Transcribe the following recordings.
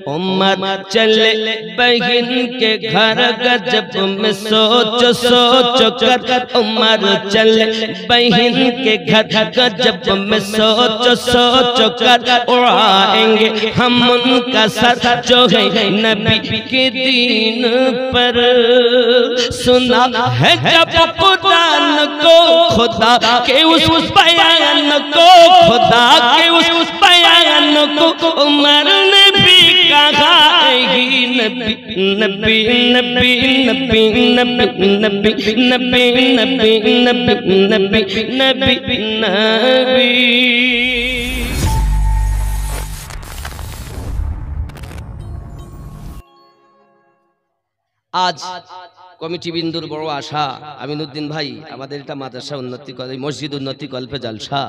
उमर चले बहन के घर गजब में सोच सोच कर, उमर चले बहन के घर गजब में सोच सोच कर, उड़ाएंगे हम उनका सर जो है नबी के दीन पर। सुना है जब कुरान को खुदा के उस बयान को, खुदा के उस बयान को उमर ने भी कहा नबी नबी नबी नबी नबी नबी नबी नबी नबी नबी नबी। आज কমিটি বিন্দুর বড় আশা আমিনুদ্দিন ভাই আমাদের এটা মাদ্রাসা উন্নতি করে মসজিদ উন্নতি কল্পে জালসা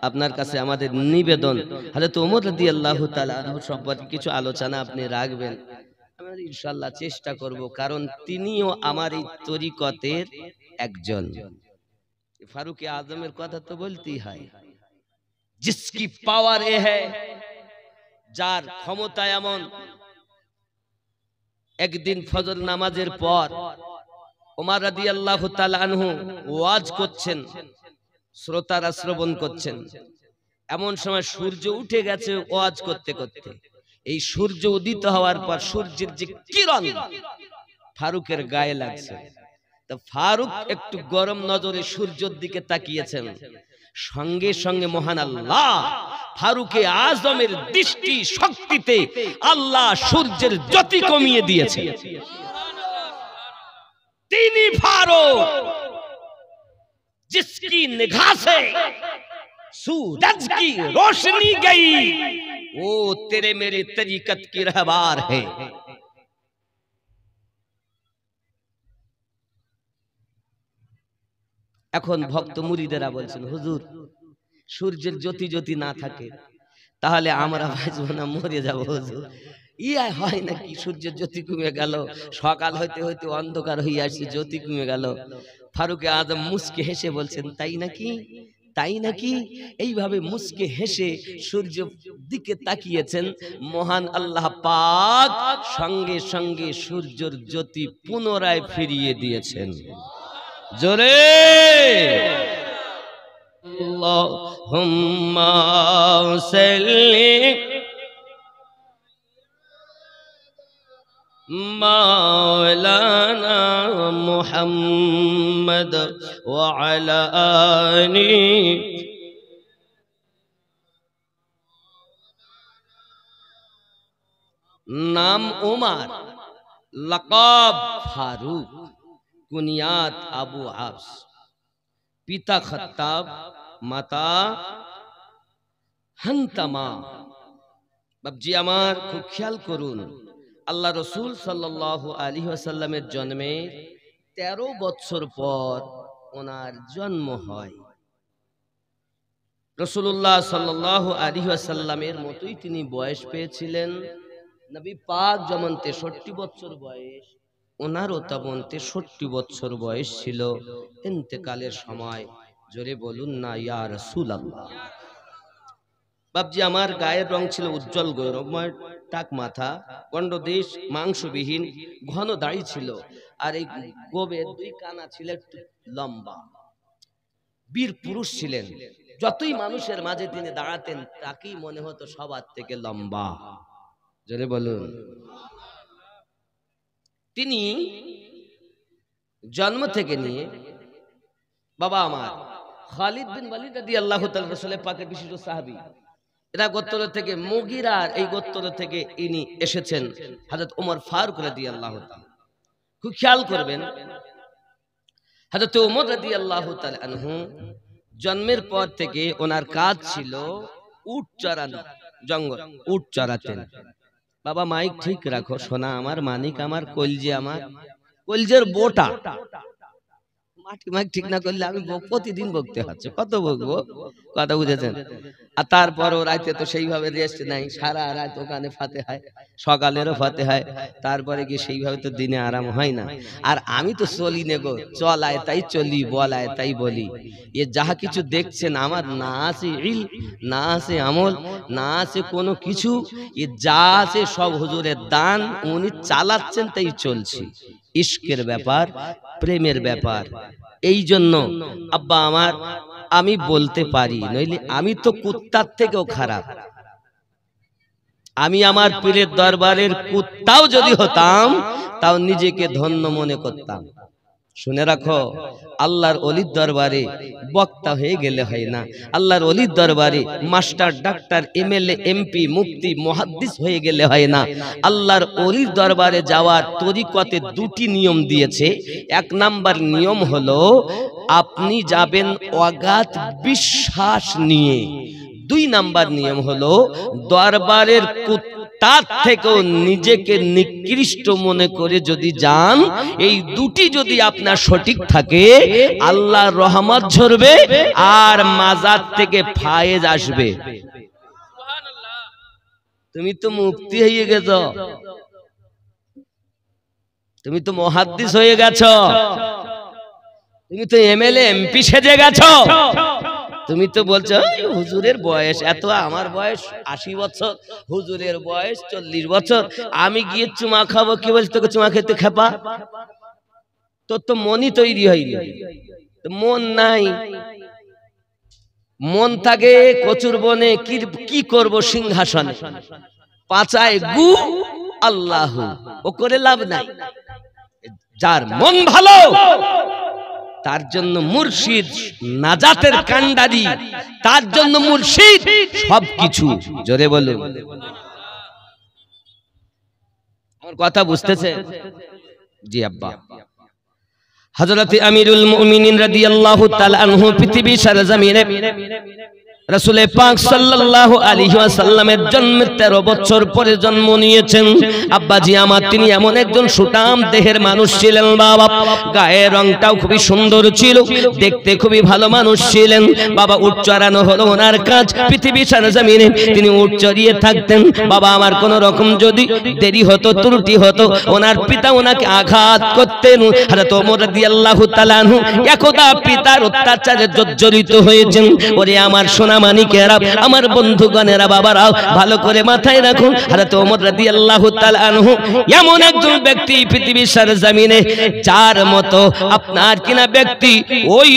আপনার কাছে আমাদের নিবেদন হযরত ওমর রাদিয়াল্লাহু তাআলা আনহু সম্পর্কে কিছু আলোচনা আপনি রাখবেন। আমরা ইনশাআল্লাহ চেষ্টা করব, কারণ তিনিও আমার এই তরিকতের একজন। ফারুক আজমের কথা তো বলতেই হয়, जिसकी পাওয়ার এ है, যার ক্ষমতা এমন। একদিন ফজর নামাজের পর ওমর রাদিয়াল্লাহু তাআলা আনহু ওয়াজ করছেন, শ্রোতারা শ্রবণ করছেন। এমন সময় সূর্য উঠে গেছে ওয়াজ করতে করতে। এই সূর্য উদিত হওয়ার পর সূর্যের যে কিরণ ফারুকের গায়ে লাগছে, তো ফারুক একটু গরম নজরে সূর্যের দিকে তাকিয়েছেন। সঙ্গে সঙ্গে মহান আল্লাহ ফারুকে আজমের দৃষ্টি শক্তিতে আল্লাহ সূর্যের জ্যোতি কমিয়ে দিয়েছে। তিনি ফারুক जिसकी निगाह से सूरज की रोशनी गई, वो तेरे मेरे तरीकत की रहबार है। এখন ভক্ত মুরিদেরা বলছেন, হুজুর সূর্যের জ্যোতি জ্যোতি না থাকে তাহলে আমরা বাঁচব না, মরে যাব হুজুর। ইয়া হয় নাকি সূর্যের জ্যোতি কমে গেল, সকাল হইতে হইতে অন্ধকার হয়ে আসছে, জ্যোতি কমে গেল। ফারুক আজম মুস্কে হেসে বলছেন, তাই নাকি, তাই নাকি। এইভাবে মুস্কে হেসে সূর্য দিকে তাকিয়েছেন। মহান আল্লাহ পাক সঙ্গে সঙ্গে সূর্যের জ্যোতি পুনরায় ফিরিয়ে দিয়েছেন। জোরে আল্লাহুম্মা সাল্লি মাওলানা মুহাম্মদ ওয়া আলা আলি। নাম ওমর, লকব ফারুক, কুনিয়াত আবু হাফস, পিতা খত্তাব, মাতা হান্তামা। বাবজি আমার খুব খেয়াল করুন, আল্লাহ রসুল সাল্লাল্লাহু আলাইহি ওয়াসাল্লামের জন্মের 13 বছর পর ওনার জন্ম হয়। রাসূলুল্লাহ সাল্লাল্লাহু আলাইহি ওয়াসাল্লামের মতোই তিনি বয়স পেয়েছিলেন। নবী পাক যেমন 63 বছর বয়স, ওনারও তেমন 63 বছর বয়স ছিল ইন্তেকালের সময়। জোরে বলুন না ইয়া রাসূলুল্লাহ। বাবজি আমার গায়ের রং ছিল উজ্জ্বল গৌরবময়, টাক মাথা, গন্ডদেশ, মাংসবিহীন, ঘন দাড়ি ছিল, আর এই গোবের 2 কানা ছিল একটু লম্বা। বীর পুরুষ ছিলেন, যতই মানুষের মাঝে তিনি দাঁড়াতেন তাকেই মনে হতো সবার থেকে লম্বা। জোরে বলুন। তিনি জন্ম থেকে নিয়ে বাবা আমার খালিদ বিন ওয়ালিদ রাদিয়াল্লাহু তাআলা রাসূলের পাকের বিশিষ্ট সাহাবী, এরা গোত্র থেকে মুগিরার এই গোত্র থেকে ইনি এসেছেন হযরত ওমর ফারুক রাদিয়াল্লাহু তাআলা। খুব খেয়াল করবেন, হযরত ওমর রাদিয়াল্লাহু তাআলা আনহু জন্মের পর থেকে ওনার কাজ ছিল উট চরানো, জঙ্গল উট চরাতেন। বাবা মাইক ঠিক রাখো, সোনা আমার, মানিক আমার, কলজে আমার, কলজের বোটা মাটি মাইক ঠিক না করলে আমি প্রতিদিন বকতে হচ্ছে, কত বকবো, কথা বুঝেছেন। আর তারপরও রাতে তো সেইভাবে রেস্ট নাই, সারা রাত ওখানে ফাতিহায়, সকালেরও ফাতিহায়, তারপরে কি সেইভাবে তো দিনে আরাম হয় না। আর আমি তো চলি নেব, চলায় তাই চলি, বলায় তাই বলি। এ যাহা কিছু দেখছেন আমার না আছে ইল, না আছে আমল, না আছে কোনো কিছু, এ যা আছে সব হুজুরের দান, উনি চালাচ্ছেন তাই চলছি। ইশকের ব্যাপার, প্রেমের ব্যাপার। এই জন্য আব্বা আমার, আমি বলতে পারি, নইলে আমি তো কুত্তার থেকেও খারাপ। আমি আমার পীরের দরবারের কুত্তাও যদি হতাম তাও নিজেকে ধন্য মনে করতাম। শুনে রাখো, আল্লাহর ওলির দরবারে বক্তা হয়ে গেলে হয় না, আল্লাহর ওলির দরবারে মাস্টার, ডাক্তার, এমএলএ, এমপি, মুফতি, মুহাদ্দিস হয়ে গেলে হয় না। আল্লাহর ওলির দরবারে যাওয়ার তরিকতে দুটি নিয়ম দিয়েছে। এক নাম্বার নিয়ম হলো আপনি যাবেন অগাধ বিশ্বাস নিয়ে। দুই নাম্বার নিয়ম হলো দরবারের তার থেকেও নিজেকে নিকৃষ্ট মনে করে যদি যান, এই দুটি যদি আপনার সঠিক থাকে, আল্লাহর রহমত ঝরবে আর মাজার থেকে ফায়েজ আসবে। তুমি তো মুফতি হয়ে গেছো, তুমি তো মুহাদ্দিস হয়ে গেছো, তুমি তো এমএলএ, এমপি সেজে গেছো, তুমি তো বলছো হুজুরের বয়স এত, আমার বয়স 80 বছর, হুজুরের বয়স 40 বছর, আমি গিয়ে চুমা খাবো। কি বলছি তোকে চুমা খেতে খেপা? তোর তো মনই তৈরি হয়নি, মন নাই। মন থাকে কচুর বনে, কি করব সিংহাসনে, পাচায় গু আল্লাহ, ও করে লাভ নাই। যার মন ভালো তার জন্য মুর্শিদ নাজাতের কান্ডারি, তার জন্য মুর্শিদ সবকিছু। জোরে বলুন, আমার কথা বুঝতেছে? জি আব্বা। হযরত আমিরুল মুমিনিন রাদিয়াল্লাহু তাআলা আনহু পৃথিবী সরজমিনে রাসূল পাক সাল্লাল্লাহু আলাইহি ওয়াসাল্লামের জন্মের 13 বছর পরে জন্ম নিয়েছেন। আব্বাজি আমার, তিনি এমন একজন সুঠাম দেহের মানুষ ছিলেন বাবা, গায়ের রংটাও খুবই সুন্দর ছিল, দেখতে খুবই ভালো মানুষ ছিলেন বাবা। উট চড়ানো হলো ওনার কাজ, পৃথিবী সরজমিনে তিনি উট চড়িয়ে থাকতেন বাবা। আমার কোন রকম যদি দেরি হতো, ত্রুটি হতো, ওনার পিতা ওনাকে আঘাত করতেন। হযরত ওমর রাদিয়াল্লাহু তাআলা আনহু একদা পিতার অত্যাচারে জর্জরিত হয়েছেন। ওরে আমার সোনা মানিকেরা, আমার বন্ধুগণেরা, বাবারা, ভালো করে মাথায় রাখুন, হযরত ওমর রাদিয়াল্লাহু তাআলা আনহু এমন একজন ব্যক্তি পৃথিবীর সরজমিনে যার মতো আপনার কিনা ব্যক্তি ওই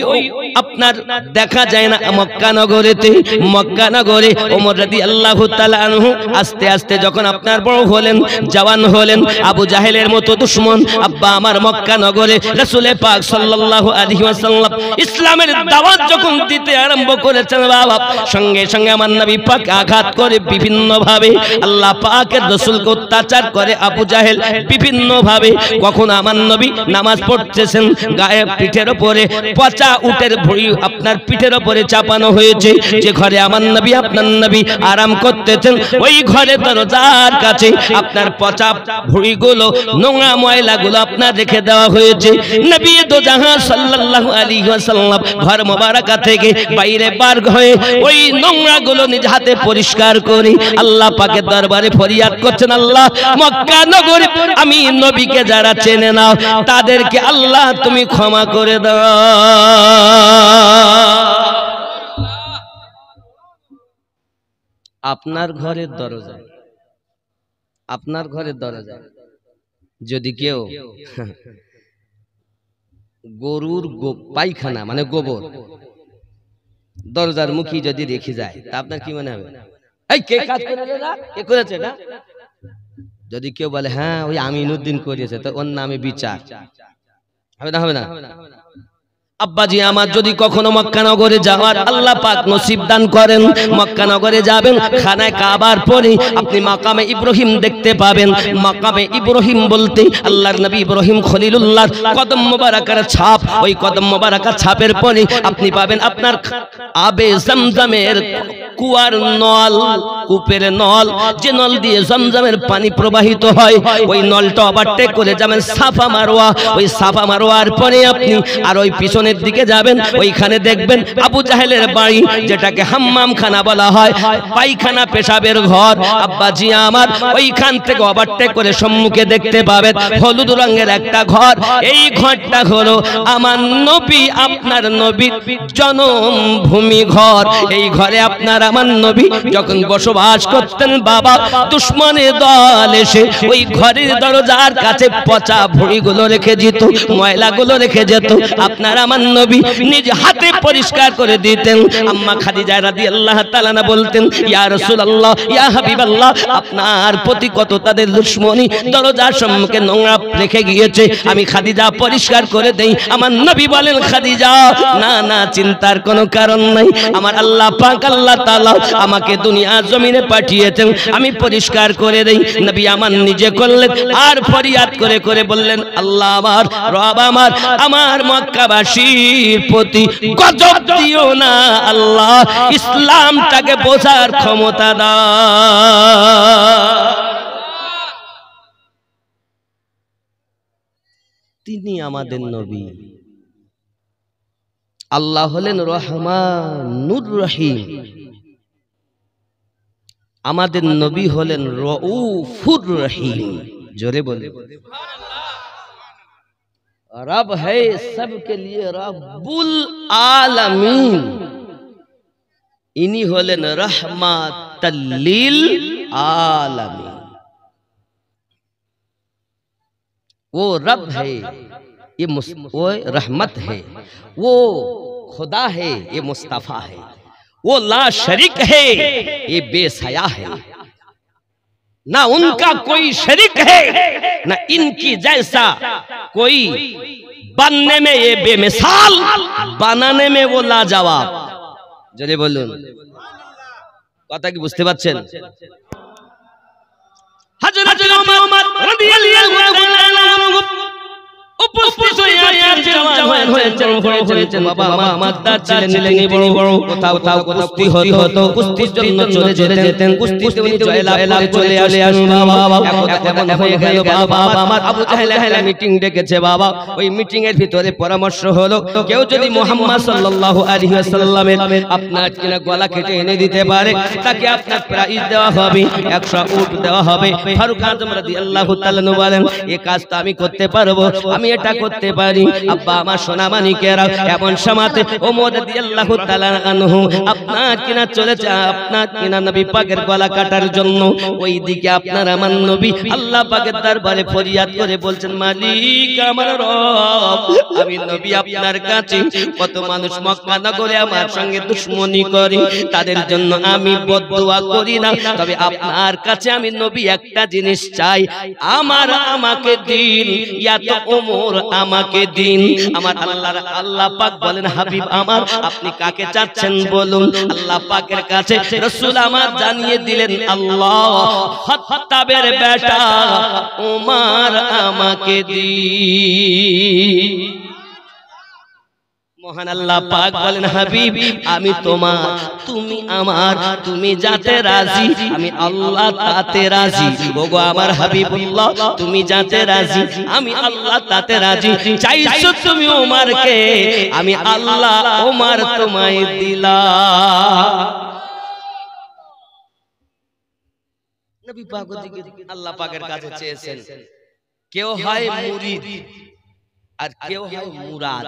আপনার দেখা যায় না মক্কা নগরেতে। মক্কা নগরে ওমর রাদিয়াল্লাহু তাআলা আনহু আস্তে আস্তে যখন আপনার বড় হলেন, জওয়ান হলেন, আবু জাহেলের মতো দুশমন আব্বা আমার মক্কা নগরে রাসূল পাক সাল্লাল্লাহু আলাইহি ওয়াসাল্লাম ইসলামের দাওয়াত যখন দিতে আরম্ভ করেছেন বাবা, সঙ্গে সঙ্গে আমার নবী পাক আঘাত করে বিভিন্ন ভাবে, আল্লাহ পাকের রাসূলকে অত্যাচার করে আবু জাহেল বিভিন্ন ভাবে। কখন আমার নবী নামাজ পড়তেছেন, গায়ে পিঠের উপরে পচা উটের ভুঁড়ি আপনার পিঠের উপরে চাপানো হয়েছে। যে ঘরে আমার নবী আপনার নবী আরাম করতেছেন, ওই ঘরে দরজার কাছে আপনার পচা ভুঁড়িগুলো, নোংরা ময়লাগুলো আপনার রেখে দেওয়া হয়েছে। নবী দো জাহান সাল্লাল্লাহু আলাইহি ওয়াসাল্লাম ঘর মোবারকা থেকে বাইরে বার হয়ে ওই নোংরা গুলো নিজ হাতে পরিষ্কার করে আল্লাহ পাকের দরবারে ফরিয়াদ করছেন, আল্লাহ মক্কা নগরে আমি নবীকে যারা চেনে নাও তাদেরকে আল্লাহ তুমি ক্ষমা করে দাও। আপনার ঘরের দরজা, আপনার ঘরের দরজা যদি কেউ গরুর পায়খানা মানে গোবর দরজার মুখী যদি রেখে যায় তা আপনার কি মনে হবে? এই কে কাজ করেছে না, কে করেছে না? যদি কেউ বলে হ্যাঁ ওই আমিনুদ্দিন করেছে, তো ওর নামে বিচার হবে না? হবে না? আব্বাজি আমার, যদি কখনো মক্কা নগরে যাওয়ার আল্লাহ পাক নসিব দান করেন, মক্কা নগরে যাবেন, খানায় কাবার পরে আপনি মাকামে ইব্রাহিম দেখতে পাবেন। মাকামে ইব্রাহিম বলতে আল্লাহর নবী ইব্রাহিম খলিলুল্লাহর কদম মোবারকার ছাপ, ওই কদম মোবারকার ছাপের পরে আপনি পাবেন আপনার আবে জমজমের কুয়ার নল। কূপের নল, যে নল দিয়ে জমজমের পানি প্রবাহিত হয়, ওই নলটা ওভারটেক করে যাবেন সাফা মারওয়া। ওই সাফা মারওয়ার পরে আপনি আর ওই পিছনের দিকে যাবেন, ওইখানে দেখবেন আবু জাহেলের বাড়ি, যেটাকে হাম্মাম খানা বলা হয়, পায়খানা পেশাবের ঘর। আব্বাজি আমার ওইখান থেকে ওভারটেক করে সম্মুখে দেখতে পাবেন হলুদ রঙের একটা ঘর। এই ঘরটা হলো আমার নবী আপনার নবীর জন্মভূমি ঘর। এই ঘরে আপনার আমার নবী যখন বসবাস করতেন বাবা, দুশমনের দল এসে ওই ঘরের দরজার কাছে পচা ভুঁড়িগুলো রেখে যেত, ময়লাগুলো রেখে যেত, আপনার আমার নবী নিজ হাতে পরিষ্কার করে দিতেন। আম্মা খাদিজা রাদিয়াল্লাহু তাআলা না বলতেন, ইয়া রাসূলুল্লাহ, ইয়া হাবিবাল্লাহ, আপনার প্রতি কত তাদের দুশমনী, দরজার সম্মুখে নোংরা রেখে গিয়েছে, আমি খাদিজা পরিষ্কার করে দেই। আমার নবী বলেন, খাদিজা না না, চিন্তার কোনো কারণ নাই, আমার আল্লাহ পাক আল্লাহ তাআলা আমাকে দুনিয়া জমিনে পাঠিয়েছেন, আমি পরিষ্কার করে দেই। নবী আমার নিজে করলেন আর ফরিয়াদ করে করে বললেন, আল্লাহ আমার, রব আমার, আমার মক্কাবাসীর প্রতি গজব দিও না আল্লাহ, ইসলামটাকে বোঝার ক্ষমতা দাও। তিনি আমাদের নবী। আল্লাহ হলেন রহমানুর রহিম, আমাদের নবী হলেন রউফুর রহিম। জোরে বলে रब है सबके लिए रब्बुल आलमीन, इन्हीं होलेन रहमतल लिल आलमीन। वो रब है, ये वो रहमत है, वो खुदा है, ये मुस्तफा है, वो ला शरीक है, ये बेसया है, ना उनका कोई शरीक है, ना इनकी जैसा कोई बनने में ये बेमिसाल, बनाने में वो लाजवाब। जरे बोलून কথা কি বুঝতে পারছেন? হযরত ওমর রাদিয়াল্লাহু আনহু উপস্থিত হয়েছেন। বাবা মাদ্দার ছিলেন বড় বড়, কোথাও কোথাও কুস্তি হতো, কুস্তির জন্য চলে যেতেন, কুস্তিতে উনি জয়লাভ চলে আসেন। বাবা এখন হয়ে গেল বাবা আমার আবু জাহেল মিটিং ডেকেছে বাবা। ওই মিটিং এর ভিতরে পরামর্শ হলো, কেউ যদি মুহাম্মদ সাল্লাল্লাহু আলাইহি ওয়াসাল্লামের আপনার কিনা গলা কেটে এনে দিতে পারে, তাকে আপনার প্রাইজ দেওয়া হবে, 100 উট দেওয়া হবে। ফারুক আযম রাদিয়াল্লাহু তাআলা বলেন, এই কাজটা আমি করতে পারবো, আমি এটা করতে পারি। আব্বা আমার সোনা মানিকেরা, এমন সময়তে ওমর রাদিয়াল্লাহু তাআলা আনহু আপনার কিনা চলেছে আপনার কিনা নবী পাকের গলা কাটার জন্য। ওইদিকে আপনার আমার নবী আল্লাহ পাকের দরবারে ফরিয়াদ করে বলছেন, মালিক আমার রব, আমি নবী আপনার কাছে কত মানুষ মক্কা নগরে আমার সঙ্গে দুশমনি করে, তাদের জন্য আমি বদদুয়া করি না, তবে আপনার কাছে আমি নবী একটা জিনিস চাই, আমাকে দিন, ইয়া তো ওমর আমাকে দিন। আমার আল্লাহ পাক বলেন, হাবিব আমার, আপনি কাকে চাচ্ছেন বলুন। আল্লাহ পাকের কাছে রাসূল আমার জানিয়ে দিলেন, আল্লাহ খাত্তাবের বেটা ওমর আমাকে দিন। মহান আল্লাহ পাক বলেন, হাবিব আমি তোমার, তুমি আমার, তুমি যাতে রাজি আমি আল্লাহ তাতে রাজি। ওগো আমার হাবিবুল্লাহ, তুমি যাতে রাজি আমি আল্লাহ তাতে রাজি। চাইছো তুমি ওমরকে, আমি আল্লাহ ওমর তোমায় দিলাম। নবী পাক আল্লাহ পাকের কাছে চেয়েছেন, কেউ হয় মুরিদ আর কেউ হয় মুরাদ।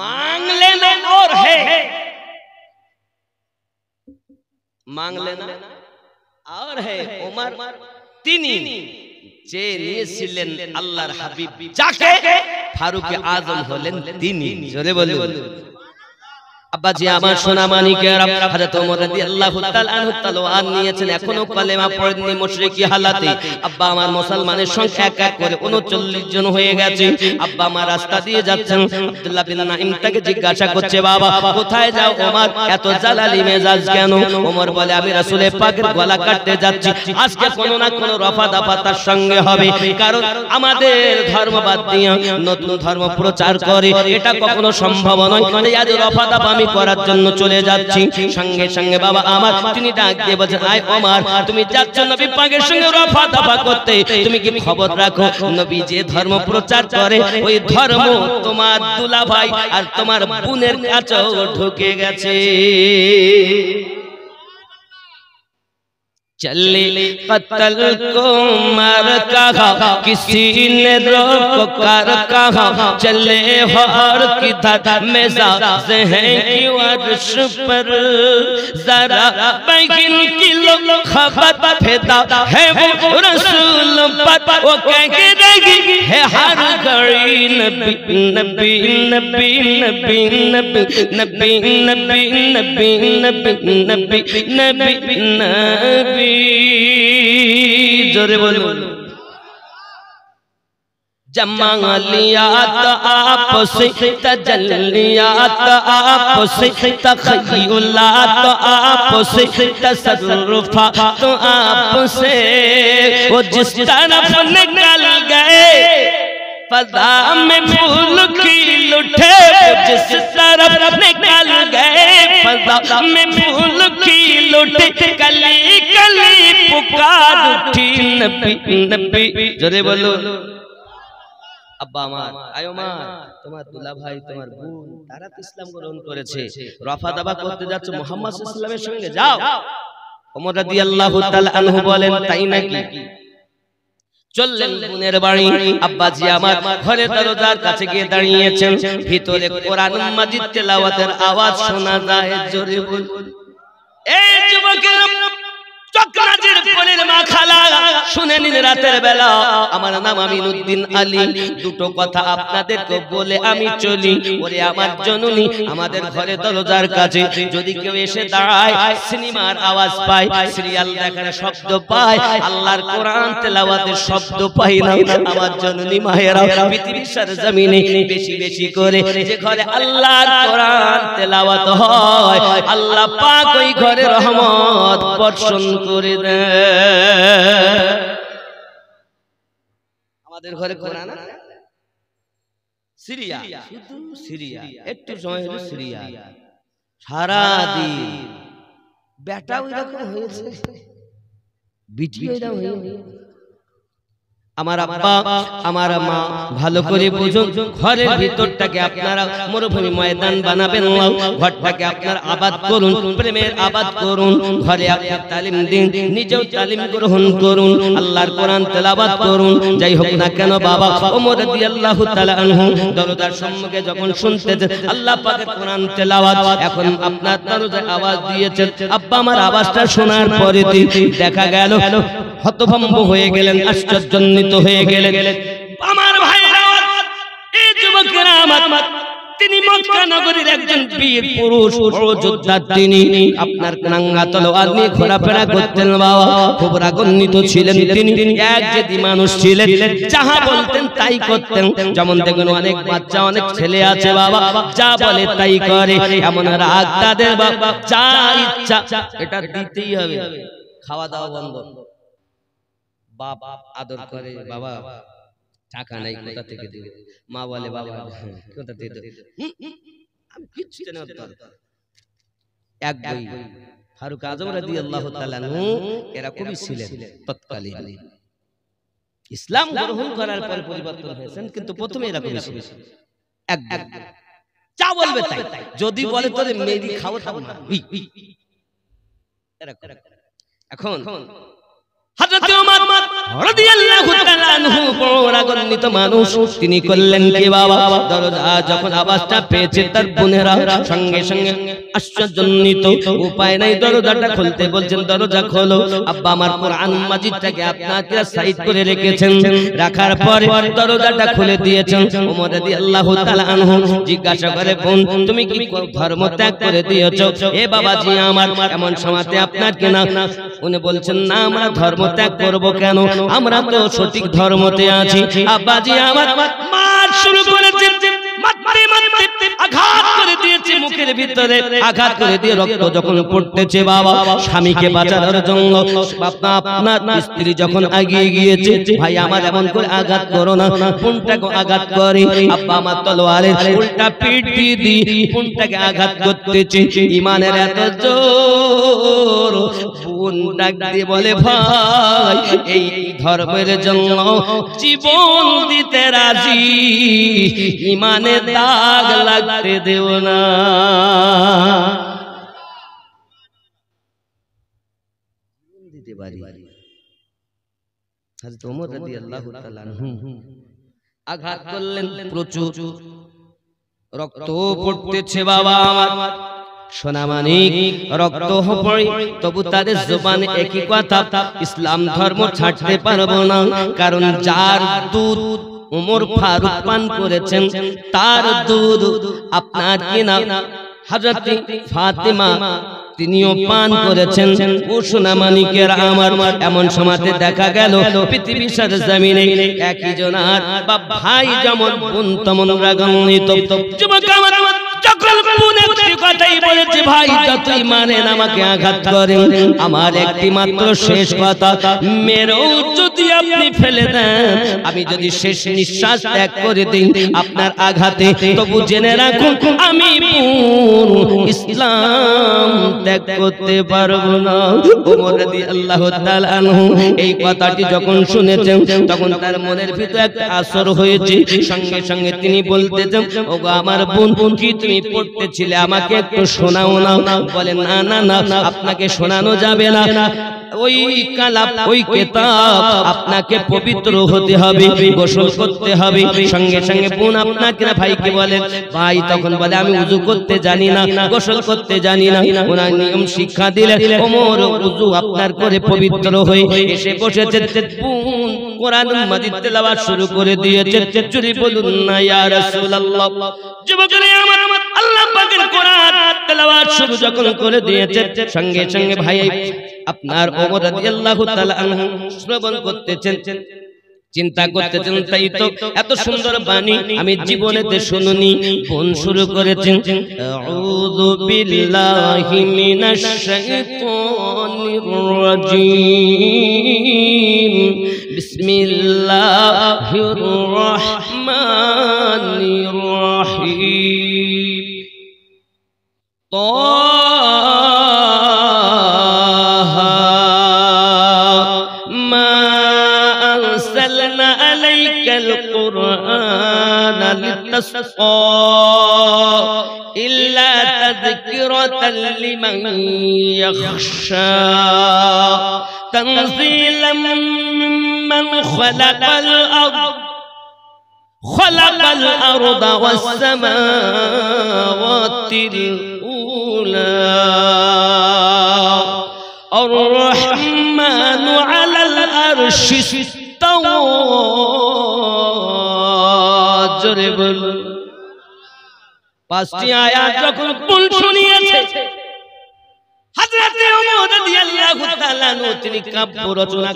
मांग लेना और है, मांग लेना और है। ওমর তিনি যে নিয়েছিলেন আল্লাহর হাবিব যাকে, ফারুক আজম হলেন তিনি। জোরে বলুন। আব্বাজি আমার সোনা মানিকেরা, হযরত ওমর রাদিয়াল্লাহু তাআলা আনহু তলোয়ার নিয়েছেন, এখনো কালেমা পড়েননি মুশরিকি হালাতে। আব্বা আমার মুসলমানের সংখ্যা এক এক করে 39 জন হয়ে গেছে। আব্বা আমার রাস্তা দিয়ে যাচ্ছেন, আব্দুল্লাহ বিন নাইম তাকে জিজ্ঞাসা করছে, বাবা কোথায় যাও ওমর, এত জালালি মেজাজ কেন? ওমর বলে, আমি রাসূলের পাকের গলা কাটতে যাচ্ছি, আজকে কোনো না কোনো রফা দফা তার সঙ্গে হবে, কারণ আমাদের ধর্ম বাদ দিয়ে নতুন ধর্ম প্রচার করে, এটা কখনো সম্ভব নয়, তাই আজ রফা দফা আমি করার জন্য চলে যাচ্ছি। সঙ্গে সঙ্গে বাবা আমার তিনি ডাক দিয়ে বলছেন, আয় ওমর, তুমি যাচ্ছ নবী পাকের সঙ্গে রফা দফা করতে, তুমি কি খবর রাখো নবী যে ধর্ম প্রচার করে ওই ধর্ম তোমার দুলাভাই আর তোমার বোনের কাছেও ঢুকে গেছে। चले कत्ल को मार कहा किसी ने रोक कर कहा, चले हर किधर मिजाज है कि अर्श पर, जरा बगिन की लो खबर फिदा है वो रसूल पर, वो कह के रही है हर घड़ी नबी नबी नबी नबी नबी नबी नबी नबी नबी नबी नबी नबी। जोरे बोलो। जमालियात आपसे तजल्लियात आपसे तखय्युलात आपसे तसर्रुफात आपसे, वो जिस तरफ निकल गए फज़ा में फूल खिल उठे, जिस तरफ निकल गए फज़ा में फूल खिल उठे, कली कली पुकार उठी नबी नबी। जोरे बोलो। আব্বা আমার, আয় ওমর, তোমার দুলা ভাই তোমার বোন তারা তো ইসলাম গ্রহণ করেছে, রফা দফা করতে যাচ্ছ মুহাম্মদ সাল্লাল্লাহু আলাইহি ওয়াসাল্লামের সঙ্গে, যাও। ওমর রাদিয়াল্লাহু তাআলা আনহু বলেন, তাই নাকি? চললেন বোনের বাড়ি। আব্বাজি আমার ঘরে দরজার কাছে গিয়ে দাঁড়িয়েছেন, ভিতরে কোরআন মাজিদ তেলাওয়াতের আওয়াজ শোনা যায়। জোরে বল। এই যুবকেরা চক্রাজির কোলের মা খালা শুনে নিন, রাতের বেলা আমার নাম আমিনুদ্দিন আলী, দুটো কথা আপনাদেরকে বলে আমি চলি। ওরে আমার জননী, আমাদের ঘরে দরজার কাছে যদি কেউ এসে দাঁড়ায়, সিনেমার আওয়াজ পায়, সিরিয়াল দেখার শব্দ পায়, আল্লাহর কোরআন তেলাওয়াতের শব্দ পাই না, আমার জননী মায়েরা পৃথিবীর সরজমিনে বেশি বেশি করে যে ঘরে আল্লাহর কোরআন তেলাওয়াত হয়, আল্লাহ পাক ওই ঘরে রহমত বর্ষণ করে দেয়। আমাদের ঘরে কোরআন সিরিয়া, শুধু সিরিয়া, একটু সময় হলো সিরিয়া, সারা দিন বেটা ওই রকম হয়েছে, বিটি ওই রকম হয়েছে। আমার আব্বা আমার মা ভালো করে বুঝুন, ঘরের ভিতরটাকে আপনারা মরুভূমি ময়দান বানাবেন না, ঘরটাকে আপনারা আবাদ করুন, প্রেমের আবাদ করুন, ঘরে আপনি তালিম দিন, নিজেও তালিম গ্রহণ করুন, আল্লাহর কোরআন তেলাওয়াত করুন। যাই হোক না কেন বাবা ওমর রাদিয়াল্লাহু তাআলা আনহু দরজার সম্মুখে যখন শুনতেছেন আল্লাহ পাকের কোরআন তেলাওয়াত, এখন আপনার দরজায় আওয়াজ দিয়েছেন, আব্বা আমার আওয়াজটা শোনার পরে দেখা গেল হতভম্ব হয়ে গেলেন, আশ্চর্যান্বিত হয়ে গেলেন। আমার ভাইরা, এই যুবকেরা আমার, তিনি মক্কা নগরীর একজন বীর পুরুষ, বড় যোদ্ধা তিনি। আপনার নাঙ্গা তলোয়ার নিয়ে ঘোরাফেরা করতেন বাবা, খুব রাগান্বিত ছিলেন তিনি। এক জেদি মানুষ ছিলেন, যাহা বলতেন তাই করতেন। যেমন দেখুন অনেক বাচ্চা অনেক ছেলে আছে বাবা, যা বলে তাই করে, এমন রাগ তাদের বাবা, যা ইচ্ছা এটা দিতেই হবে, খাওয়া দাওয়া বন্ধ। বাপ আদর করে, বাবা টাকা নাই কোথা থেকে দেব, মা বলে বাবা কোথা থেকে দেব, আমি কিচ্ছু জানি না। এক বই ফারুক আজম রাদিয়াল্লাহু তাআলা আনহু এরকমই ছিলেন তৎকালীন। ইসলাম গ্রহণ করার পর পরিবর্তন হয়েছেন, কিন্তু প্রথমে এরকমই ছিলেন। এক যা বলবে তাই, যদি বলে তোরে মেরি খাও খাবো না, এখন হযরত ওমর রাদিয়াল্লাহু তাআলা আনহু বড় রাগান্বিত মানুষ, তিনি করলেন কি বাবা, দরজা যখন আওয়াজটা পেয়েছে তার বোনেরা সঙ্গে সঙ্গে আশ্চর্যান্বিত, উপায় নাই, দরজাটা খুলতে বলছেন, দরজা খোলো। আব্বা আমার কোরআন মাজিদটাকে আপনাকে সাইড করে রেখেছেন, রাখার পরে দরজাটা খুলে দিয়েছেন। ওমর রাদিয়াল্লাহু তাআলা আনহু জিজ্ঞাসা করে, বোন তুমি কি ধর্ম ত্যাগ করে দিয়েছো? এ বাবাজি আমার, এমন সময়তে আপনার কি না? উনি বলছেন, না আমরা ধর্ম ত্যাগ করব কেন, আমরা তো সঠিক ধর্মতে আছি। আব্বাজি আমার মার শুরু করেছেন, মারতে মারতে আঘাত করে দিয়েছে মুখের ভিতরে, আঘাত করে দিয়ে রক্ত যখন পড়তেছে বাবা স্বামীকে বাঁচানোর জন্য আপনার স্ত্রী যখন এগিয়ে গিয়েছে, ভাই আমার এমন করে আঘাত করো না, বোনটাকে আঘাত করে, আব্বা আমার তলোয়ারের উল্টা পিঠ দিয়ে দিয়ে বোনটাকে আঘাত করতেছে। ইমানের এত জোর, বোন ডাক দিয়ে বলে ভাই এই ধর্মের জন্য জীবন দিতে রাজি, ইমানে দাগ লাগতে দেব না। দিতে পারি। হযরত ওমর রাদিয়াল্লাহু তাআলা আনহু আঘাত করলেন, প্রচুর রক্ত পড়তেছে বাবা আমার সোনামানিক, রক্ত পড়ে তবু তাদের জবানে একই কথা, ইসলাম ধর্ম ছাড়তে পারবো না, কারণ যার দুধ ওমর ফারুক পান করেছেন তার দুধ আপনার কিনা হযরত ফাতেমা তিনিও পান করেছেন। ও সোনামানিকের আমার, এমন সময়তে দেখা গেল পৃথিবীর জমিনে একই জনার বা ভাই যেমন বোন তেমন রাগান্বিত। যুবক আমার যখন বোন একটি কথাই বলেছে, ভাই যতই মানেন আমাকে আঘাত করেন, আমার একটি মাত্র শেষ কথা, মেরেও যদি আপনি ফেলে দেন, আমি যদি শেষ নিঃশ্বাস ত্যাগ করে দিই আপনার আঘাতে, তবু জেনে রাখুন আমি ইসলাম ত্যাগ করতে পারবো না। ওমর রাদিয়াল্লাহু তাআলা আনহু এই কথাটি যখন শুনেছেন তখন তার মনের ভিতরে একটা আসর হয়েছে, সঙ্গে সঙ্গে তিনি বলতেছেন, ওগো আমার বোন, কি তুমি পড়তেছিলে আমাকে একটু শোনাও না? বলে না না না, আপনাকে শোনানো যাবে না, ওই কালাম ওই কিতাব আপনাকে পবিত্র হতে হবে, গোসল করতে হবে। সঙ্গে সঙ্গে বোন আপনাকে না ভাইকে বলে, ভাই তখন বলে আমি ওযু করতে জানি না, গোসল করতে জানি না। ওনার নিয়ম শিক্ষা দিলেন, ওমর ওযু আপনার করে পবিত্র হয়ে এসে বসেছে। বোন কোরআন মাজিদ তেলাওয়াত শুরু করে দিয়েছে। যদি বলুন না ইয়া রাসূলুল্লাহ। যুবকরা আমার, আল্লাহ পাকের কোরআন তেলাওয়াত শুরু যখন করে দিয়েছে, সঙ্গে সঙ্গে ভাই আপনার ওমর রাদিয়াল্লাহু তাআলা আনহু শ্রবণ করতেছেন, চিন্তা করতেছেন, তাই তো এত সুন্দর বাণী আমি জীবনেতে শুনিনি। বোন শুরু করেছেন, আউযু বিল্লাহি মিনাশ শাইতানির রাজীম, বিসমিল্লাহির রহমানির রহিম, القرآن لتشقى إلا تذكرة لمن يخشى تنزيلا ممن خلق الأرض والسماوات الأولى الرحمن على العرش পাঁচটি আয়াত যখন বোন শুনিয়েছে, হযরত ওমর রাদিয়াল্লাহু তাআলা তিনি কাব্য রচনা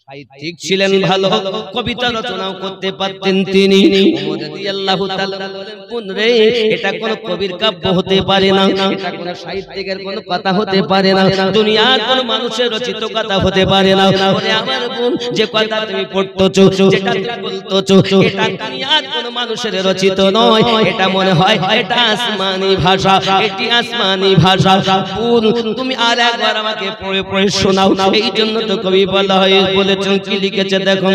সাহিত্যিক ছিলেন, ভালো কবিতা রচনাও করতে পারতেন তিনি। ওমর রাদিয়াল্লাহু তাআলা বলেন, বোন রে, এটা কোন কবির কাব্য হতে পারে না, এটা কোন সাহিত্যিকের কোন কথা হতে পারে না, দুনিয়ার কোন মানুষের রচিত কথা হতে পারে না। বলে আমার বোন, যে কথা তুমি পড়তেছো, যেটা তুমি বলতেছো, এটা দুনিয়ার কোন মানুষের রচিত নয়, এটা মনে হয় এটা আসমানি ভাষা, এটি আসমানি ভাষা। বোন তুমি আর একবার আমাকে পড়ে পড়ে শোনাও। এই জন্য তো কবি বলা হয়, বলে की लिखे देखो,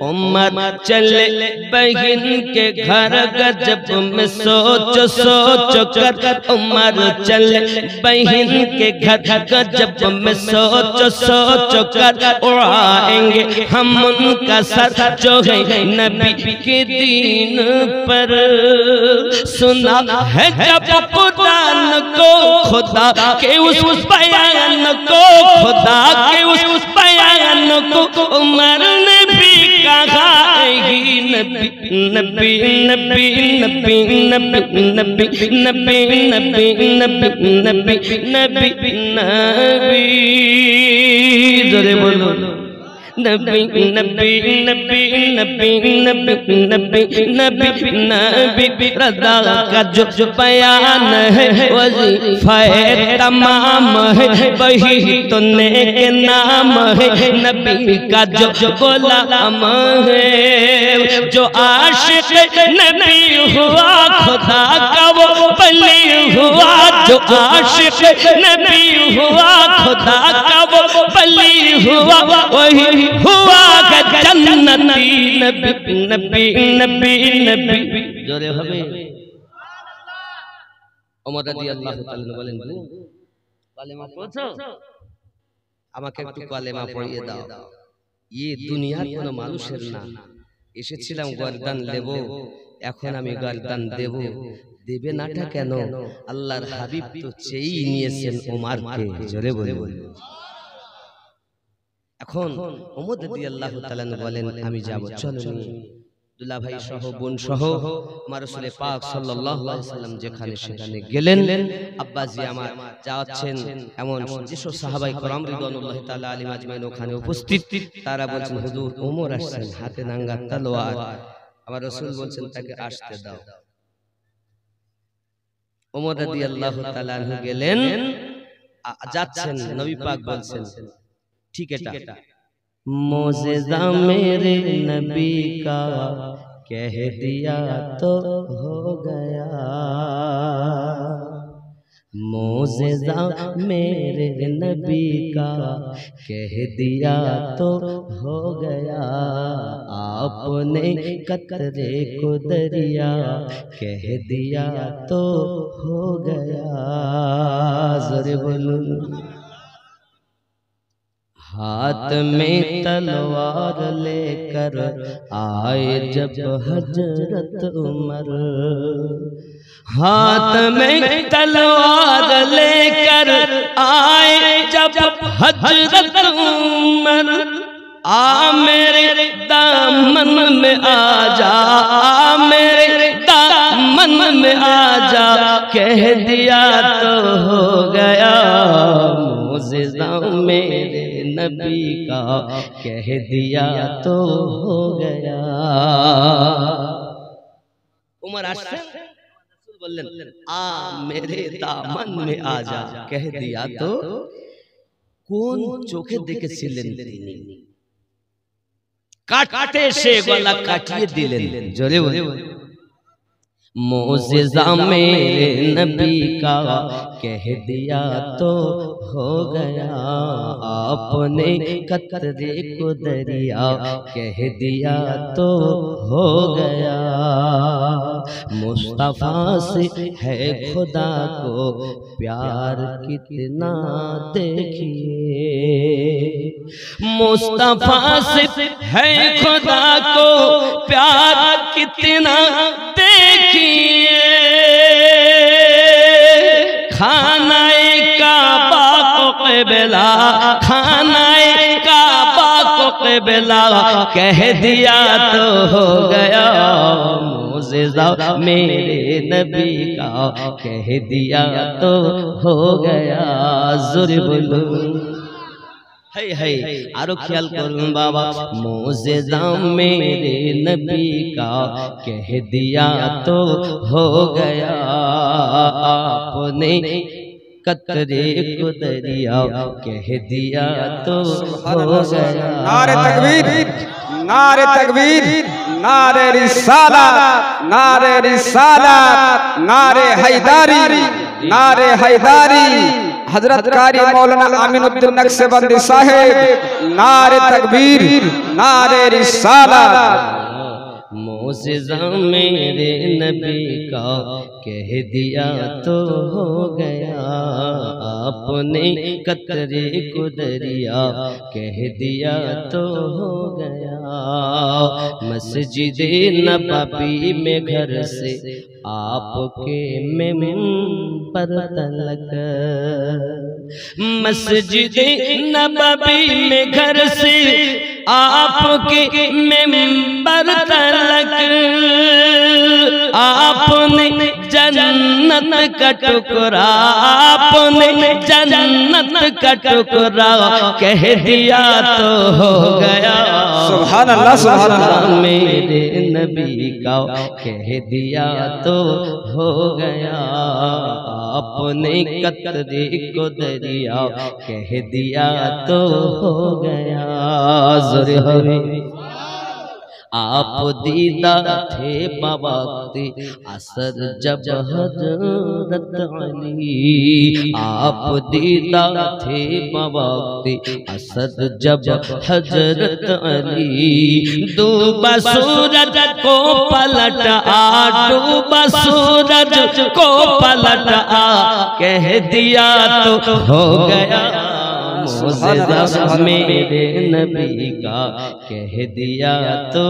उम्मत चले बहन के घर गजब में सोच सोच कर, उम्मत चले बहन के घर गजब में सोच सोच कर, उड़ाएंगे हम उनका सर जो है नबी के दीन पर। सुना है जब कुरान को खुदा के उस बयान को, खुदा के उस बयान को उमर ने भी कहा, नबी नबी नबी नबी नबी नबी नबी नबी नबी नबी नबी नबी। जोरे बोलो नबी नबी नबी नबी नबी नबी नबी नबी रदा का जो बयान है वजीफा तमाम है वही तो नेक नाम है नबी का जो गुलाम है जो आशिक नबी हुआ खुदा का वो वली हुआ जो आशिक नबी हुआ खुदा का वो वली हुआ वही हुआ जन्नती नबी नबी नबी नबी जोरे হবে ওমর রাদিয়াল্লাহু তাআলা বলেন কালেমা পড়ছো আমাকে একটু কালেমা পড়িয়ে দাও ये দুনিয়ার কোনো মানুষের না এসেছিলাম গর্দান দেব এখন আমি গর্দান দেব দেবে নাটা কেন আল্লাহর হাবিব তো চেয়েই নিয়েছেন ওমরকে জোরে বলুন এখন ওমর রাদিয়াল্লাহু তাআলা বলেন আমি যাব চলো দুলা ভাই সহ বোন সহ আমার রাসূল পাক সাল্লাল্লাহু আলাইহি সাল্লাম যেখানে সেখানে গেলেন আব্বাজি আমার যাচ্ছেন এমন যেসব সাহাবায়ে کرام রিদওয়ানুল্লাহি তাআলা আলাইহিম আজমাইন ওখানে উপস্থিত তারা বলছেন হুজুর ওমর আসছেন হাতে নাঙ্গা তলোয়ার আমার রাসূল বলছেন তাকে আসতে দাও ওমর রাদিয়াল্লাহু তাআলা আনহু গেলেন যাচ্ছেন নবী পাক বলছেন ठीक है मोज़ेज़ा मेरे नबी का कह दिया तो हो गया मोज़ेज़ा मेरे नबी का कह दिया तो हो गया आपने कतरे को दरिया कह दिया तो हो गया ज़ोरे बोलो हाथ में तलवार लेकर आए जब हजरत उमर हाथ में तलवार लेकर आए जब हजरत उमर आ मेरे दामन में आ जा मेरे दामन में आ जा कह दिया तो हो गया मोज़ेज़ा मेरे नबी का कह दिया तो हो गया उमर आशेन बोलें आ मेरे दामन में आ जा कह दिया तो कौन चोखे देखेছিলেন তিনি काटे से गला काटिए दिलेन जोरे बोले मोज़ेज़ा मेरे नबी का कह दिया तो हो गया आपने कतरे को दरिया कह दिया तो हो गया मुस्तफा से है खुदा को प्यार कितना देखिए मुस्तफा से है खुदा को प्यार कितना देखिए खानाए काबा को क़िबला खानाए काबा को क़िबला कह दिया तो हो गया मोज़ेज़ा मेरे नबी का कह दिया तो हो गया ज़ोरे बोलो है आरो ख्याल करूं बाबा मोज़ेज़ा मेरे नबी का कह दिया तो हो गया आपने कतरे को दरिया कह दिया तो हो गया नारे तकबीर नारे तकबीर नारे रिसालत नारे रिसालत नारे हैदारी नारे हैदारी हजरत कारी मौलाना अमीनुद्दीन नक्शबंदी साहेब नारे तकबीर नारे रिसालत मोज़ेज़ा मेरे नबी का कह दिया तो हो गया आपने कतरे को दरिया कह दिया तो हो गया मस्जिद नबवी में घर से आपके मिंबर तलक मस्जिद नबवी में घर से आपके मिंबर तलक आप आपने जन्नत का टुकड़ा, आपने जन्नत का टुकड़ा कह दिया तो हो गया। सुभान अल्लाह, सुभान अल्लाह। मेरे नबी का कह दिया तो हो गया, अपने कतरे को दरिया कह दिया तो हो गया। ज़ोरे आप दीदा थे बवक्ते असर जब हजरत अली, आप दीदा थे बवक्ते असर जब हजरत अली। डूबा सूरज को पलट आ, डूबा सूरज को पलट आ कह दिया तो हो गया। मेरे नबी का कह दिया तो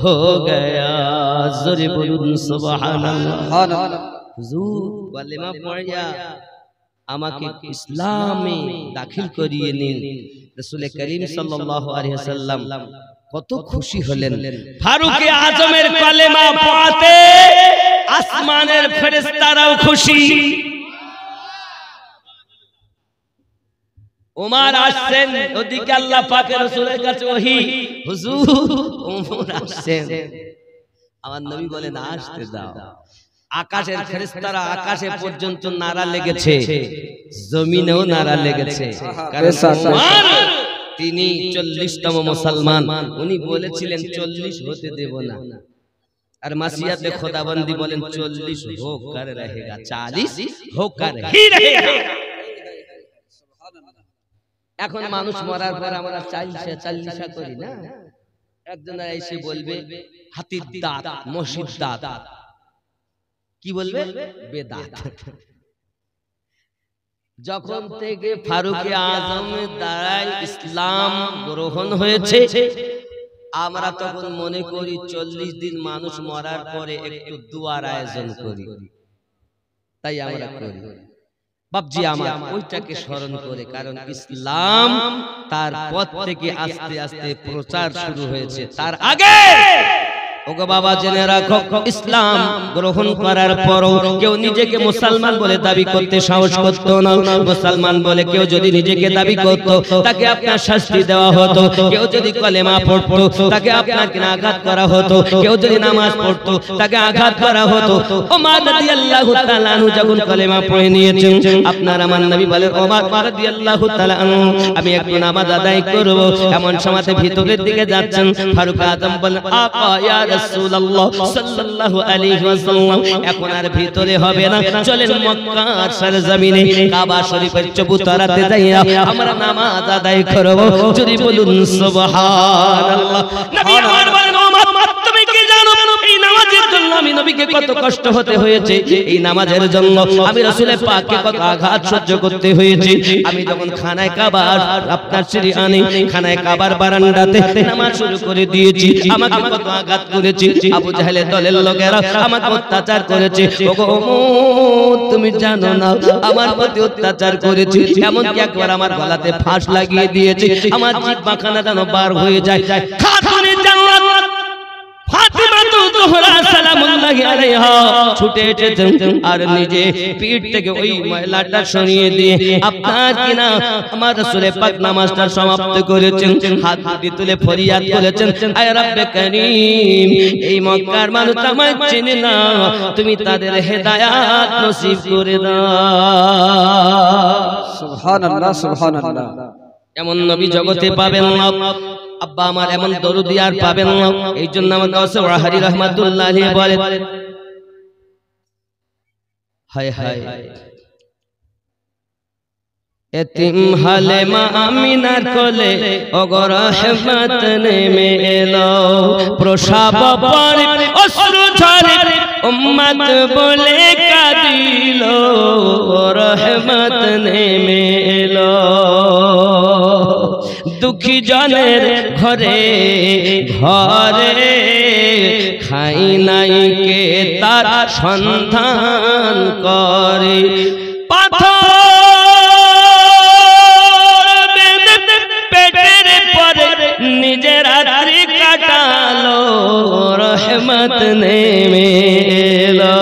हो गया। ज़ोरे बोलून सुबहानाल्लाह। হুজুর কালেমা পড়িয়া আমাকে ইসলামে দাখিল করিয়ে নিন। রাসূল করিম সাল্লাল্লাহু আলাইহি ওয়াসাল্লাম কত খুশি হলেন। ফারুক আজমের কালেমা পড়াতে আসমানের ফেরেশতারাও খুশি। ওমর আসছেন, ওদিকে আল্লাহ পাকের রাসূলের কাছে ওহী, হুজুর ওমর আসছেন। আমার নবী বলেন আসতে দাও। আকাশের ফেরেশতারা আকাশে পর্যন্ত নারা লেগেছে, জমিনেও নারা লেগেছে। কারণ ওমর তিনি 40তম মুসলমান, উনি বলেছিলেন 40 হতে দেব না। আর মাসিয়াতে খোদাবন্দি বলেন 40 হোকর रहेगा, 40 হোকর ही रहेगा। এখন মানুষ মরার পর আমরা 40 করি না। একজন এসে বলবে হাতির দাঁত, মসজিদ দাঁত, কি বলবে? বেদাত। যখন থেকে ফারুক আজম দ্বারাই ইসলাম গ্রহণ হয়েছে, আমরা তখন মনে করি 40 দিন মানুষ মরার পরে একটু দুয়ার আয়োজন করি, তাই আমরা করি। বাপজি আমার ওইটাকে স্মরণ করে, কারণ ইসলাম তার পথ থেকে আস্তে আস্তে প্রচার শুরু হয়েছে। তার আগে ওগো বাবা জেনে রাখো, ইসলাম গ্রহণ করার পরও কেউ নিজেকে মুসলমান বলে দাবি করতে সাহস করত না। মুসলমান বলে কেউ যদি নিজেকে দাবি করত, তাকে আপনার শাস্তি দেওয়া হতো। কেউ যদি কলেমা পড়তো, তাকে আপনাকে আঘাত করা হতো। কেউ যদি নামাজ পড়তো, তাকে আঘাত করা হতো। ওমর রাদিয়াল্লাহু তাআলা আনহু যখন কলেমা পড়ে নিয়েছেন, আপনার আমার নবী বলেন ওমর রাদিয়াল্লাহু তাআলা আনহু আমি একটু নামাজ আদায় করব। এমন সময় ভিতরের দিকে যাচ্ছেন, ফারুক আজম বলেন আকা ইয়া রাসূলুল্লাহ সাল্লাল্লাহু আলাইহি ওয়াসাল্লাম, এখন আর ভিতরে হবে না, চলেন মক্কার সরজমিনে কাবা শরীফের চবুতরাতে যাইয়া আমরা নামাজ আদায় করব। যদি বলুন সুবহানাল্লাহ। নবী আমার বলেন ওমর তুমি কি জানো এই নামাজের জন্য আমি নবীকে কত কষ্ট হতে হয়েছে, এই নামাজের জন্য আমি রাসূলের পাককে কত আঘাত সহ্য করতে হয়েছে। আমি যখন খানায় কাবা আপনার সিঁড়ি আনি, খানায় কাবার বারান্দাতে নামাজ শুরু করে দিয়েছি, আমাকে কত আঘাত করেছে। আবু জাহেলের দলের লোকেরা আমাকে অত্যাচার করেছে। ওগো ওমর তুমি জানো না আমার প্রতি অত্যাচার করেছে, এমনকি একবার আমার গলাতে ফাঁস লাগিয়ে দিয়েছে, আমার জিহ্বাখানা যেন বার হয়ে যায়। খাতুনে জান্নাত ফাতিমা তুজহরা সালামুল্লাহি আলাইহা ছুটে এসেছেন আর নিজে পিঠ থেকে ওই ময়লাটা সরিয়ে দিয়ে আপনার কিনা আমার রাসূলের পাক নামাজটা সমাপ্ত করেছেন। হাত দুটি তুলে ফরিয়াদ করেছেন, আয় রব্বে করিম এই মক্কার মানুষ আমায় চেনে না, তুমি তাদের হেদায়েত নসিব করে দাও। সুবহানাল্লাহ, সুবহানাল্লাহ। এমন নবী জগতে পাবেন না, আব্বা আমার এমন দরুদি আর পাবেন না। এই জন্য আমার গাউসে ওয়াহারি রাহমাতুল্লাহ আলাইহি বলেন হায় হায় এতিম হালেমা আমিনার কোলে ওগো রহমত নেমে এলো, প্রসাব পরে অশ্রু ঝরে উম্মত বলে কাঁদিল, রহমত নেমে এলো। দুঃখী জনের ঘরে ঘরে খাই নাই কে তার সন্ধান করে, পাথর পেটের পরে নিজের রাত্রি কাটালো, রহমত নেমে এলো।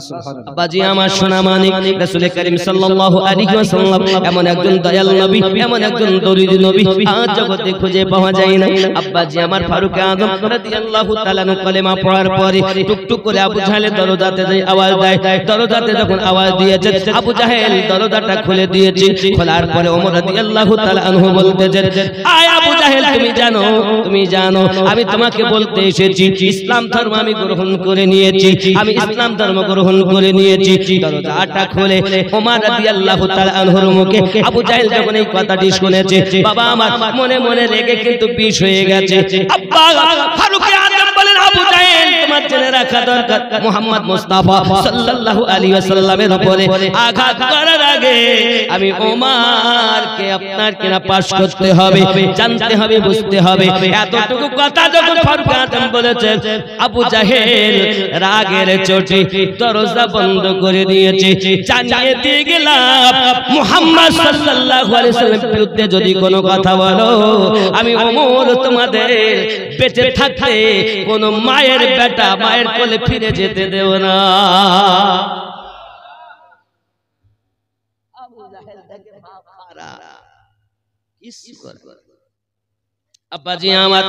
সুবহানাল্লাহ সুবহানাল্লাহ। আব্বাজি আমার সোনা মানিক রাসূল করিম সাল্লাল্লাহু আলাইহি ওয়াসাল্লাম এমন একজন দয়াল নবী, এমন একজন দরিদ্র নবী আজ জগতে খুঁজে পাওয়া যায় না। আব্বাজি আমার ফারুক আযম রাদিয়াল্লাহু তাআলা কলেমা পড়ার পরে টুকটুক করে আবু জাহেলের দরজাতে যে আওয়াজ দেয়, দরজাতে যখন আওয়াজ দিয়েছে আবু জাহেল দরজাটা খুলে দিয়েছে। খোলার পরে ওমর রাদিয়াল্লাহু তাআলা আনহু বলতেছেন, আয় আবু জাহেল, তুমি জানো আমি তোমাকে বলতে এসেছি ইসলাম ধর্ম আমি গ্রহণ করে নিয়েছি, আমি ইসলাম ধর্ম গ্রহণ করে নিয়েছি। দরজাটা খুলে ওমর রাদিয়াল্লাহু তাআলা আনহুর মুখে আবু জাহেল যখন এই কথাটি শুনেছে, বাবা আমার মনে মনে রেগে কিন্তু বিষ হয়ে গেছে। আব্বা ফারুক আযম বলেন, আবু জাহেল তোমার জেনে রাখা দরকার মুহাম্মদ মুস্তাফা সাল্লাল্লাহু আলাইহি ওয়াসাল্লামের উপরে আঘাত করার আগে আমি ওমরকে আপনার কিনা পাশ করতে হবে, জানতে হবে, বুঝতে হবে। এতটুকু কথা যখন ফারুক আযম বলেছে, আবু জাহেল রাগের চোটে দরজা বন্ধ করে দিয়েছে। জানিয়ে দিয়ে গেলাম মুহাম্মদ সাল্লাল্লাহু আলাইহি ওয়াসাল্লামের বিরুদ্ধে যদি কোনো কথা বলো, আমি ওমর তোমাদের বেঁচে থাকতে কোন মায়ের বেটা মায়ের কোলে ফিরে যেতে দেব না। আবু জাহেল থেকে বাপ হারা আব্বাজি আমার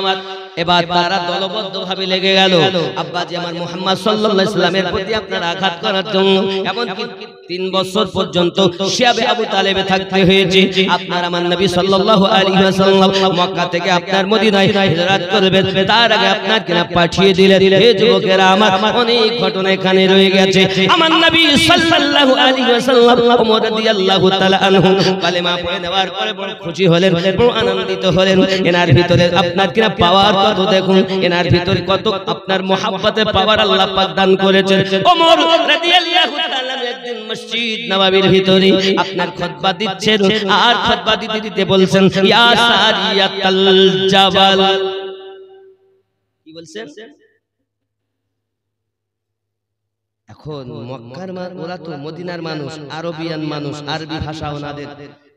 এবার তারা দলবদ্ধ ভাবে লেগে গেল আব্বাজি আমার মুহাম্মদ সাল্লাল্লাহু আলাইহি ওয়াসাল্লামের প্রতি আপনার আঘাত করার জন্য। এমনকি 3 বছর পর্যন্ত শিয়াবে আবু তালেবে থাকতে হয়েছে। আপনার আমার নবী সাল্লাল্লাহু আলাইহি ওয়াসাল্লাম মক্কা থেকে আপনার মদিনায় হিজরত করবেন, তার আগে আপনার কিনা পাঠিয়ে দিলেন। হে যুবকেরা আমার, অনেক ঘটনা এখানে রয়ে গেছে। আমার নবী সাল্লাল্লাহু আলাইহি ওয়াসাল্লাম ওমর রাদিয়াল্লাহু তাআলা আনহু কালেমা পড়ে নেওয়ার পরে বড় খুশি হলেন, বড় আনন্দিত হলেন। এনার ভিতরে আপনার কিনা পাওয়ার কত দেখুন, এনার ভিতরে কত আপনার মুহাব্বতের পাওয়ার আল্লাহ পাক দান করেছেন। ওমর রাদিয়াল্লাহু তাআলা একদিন মসজিদ নববীর ভিতরে আপনার খুতবা দিচ্ছেন, আর খুতবা দিতে দিতে বলছেন, ইয়া সারিয়াতাল জাবাল। কি বলছেন? এখন মক্কার ওরা তো মদিনার মানুষ, আরবিয়ান মানুষ, আরবি ভাষা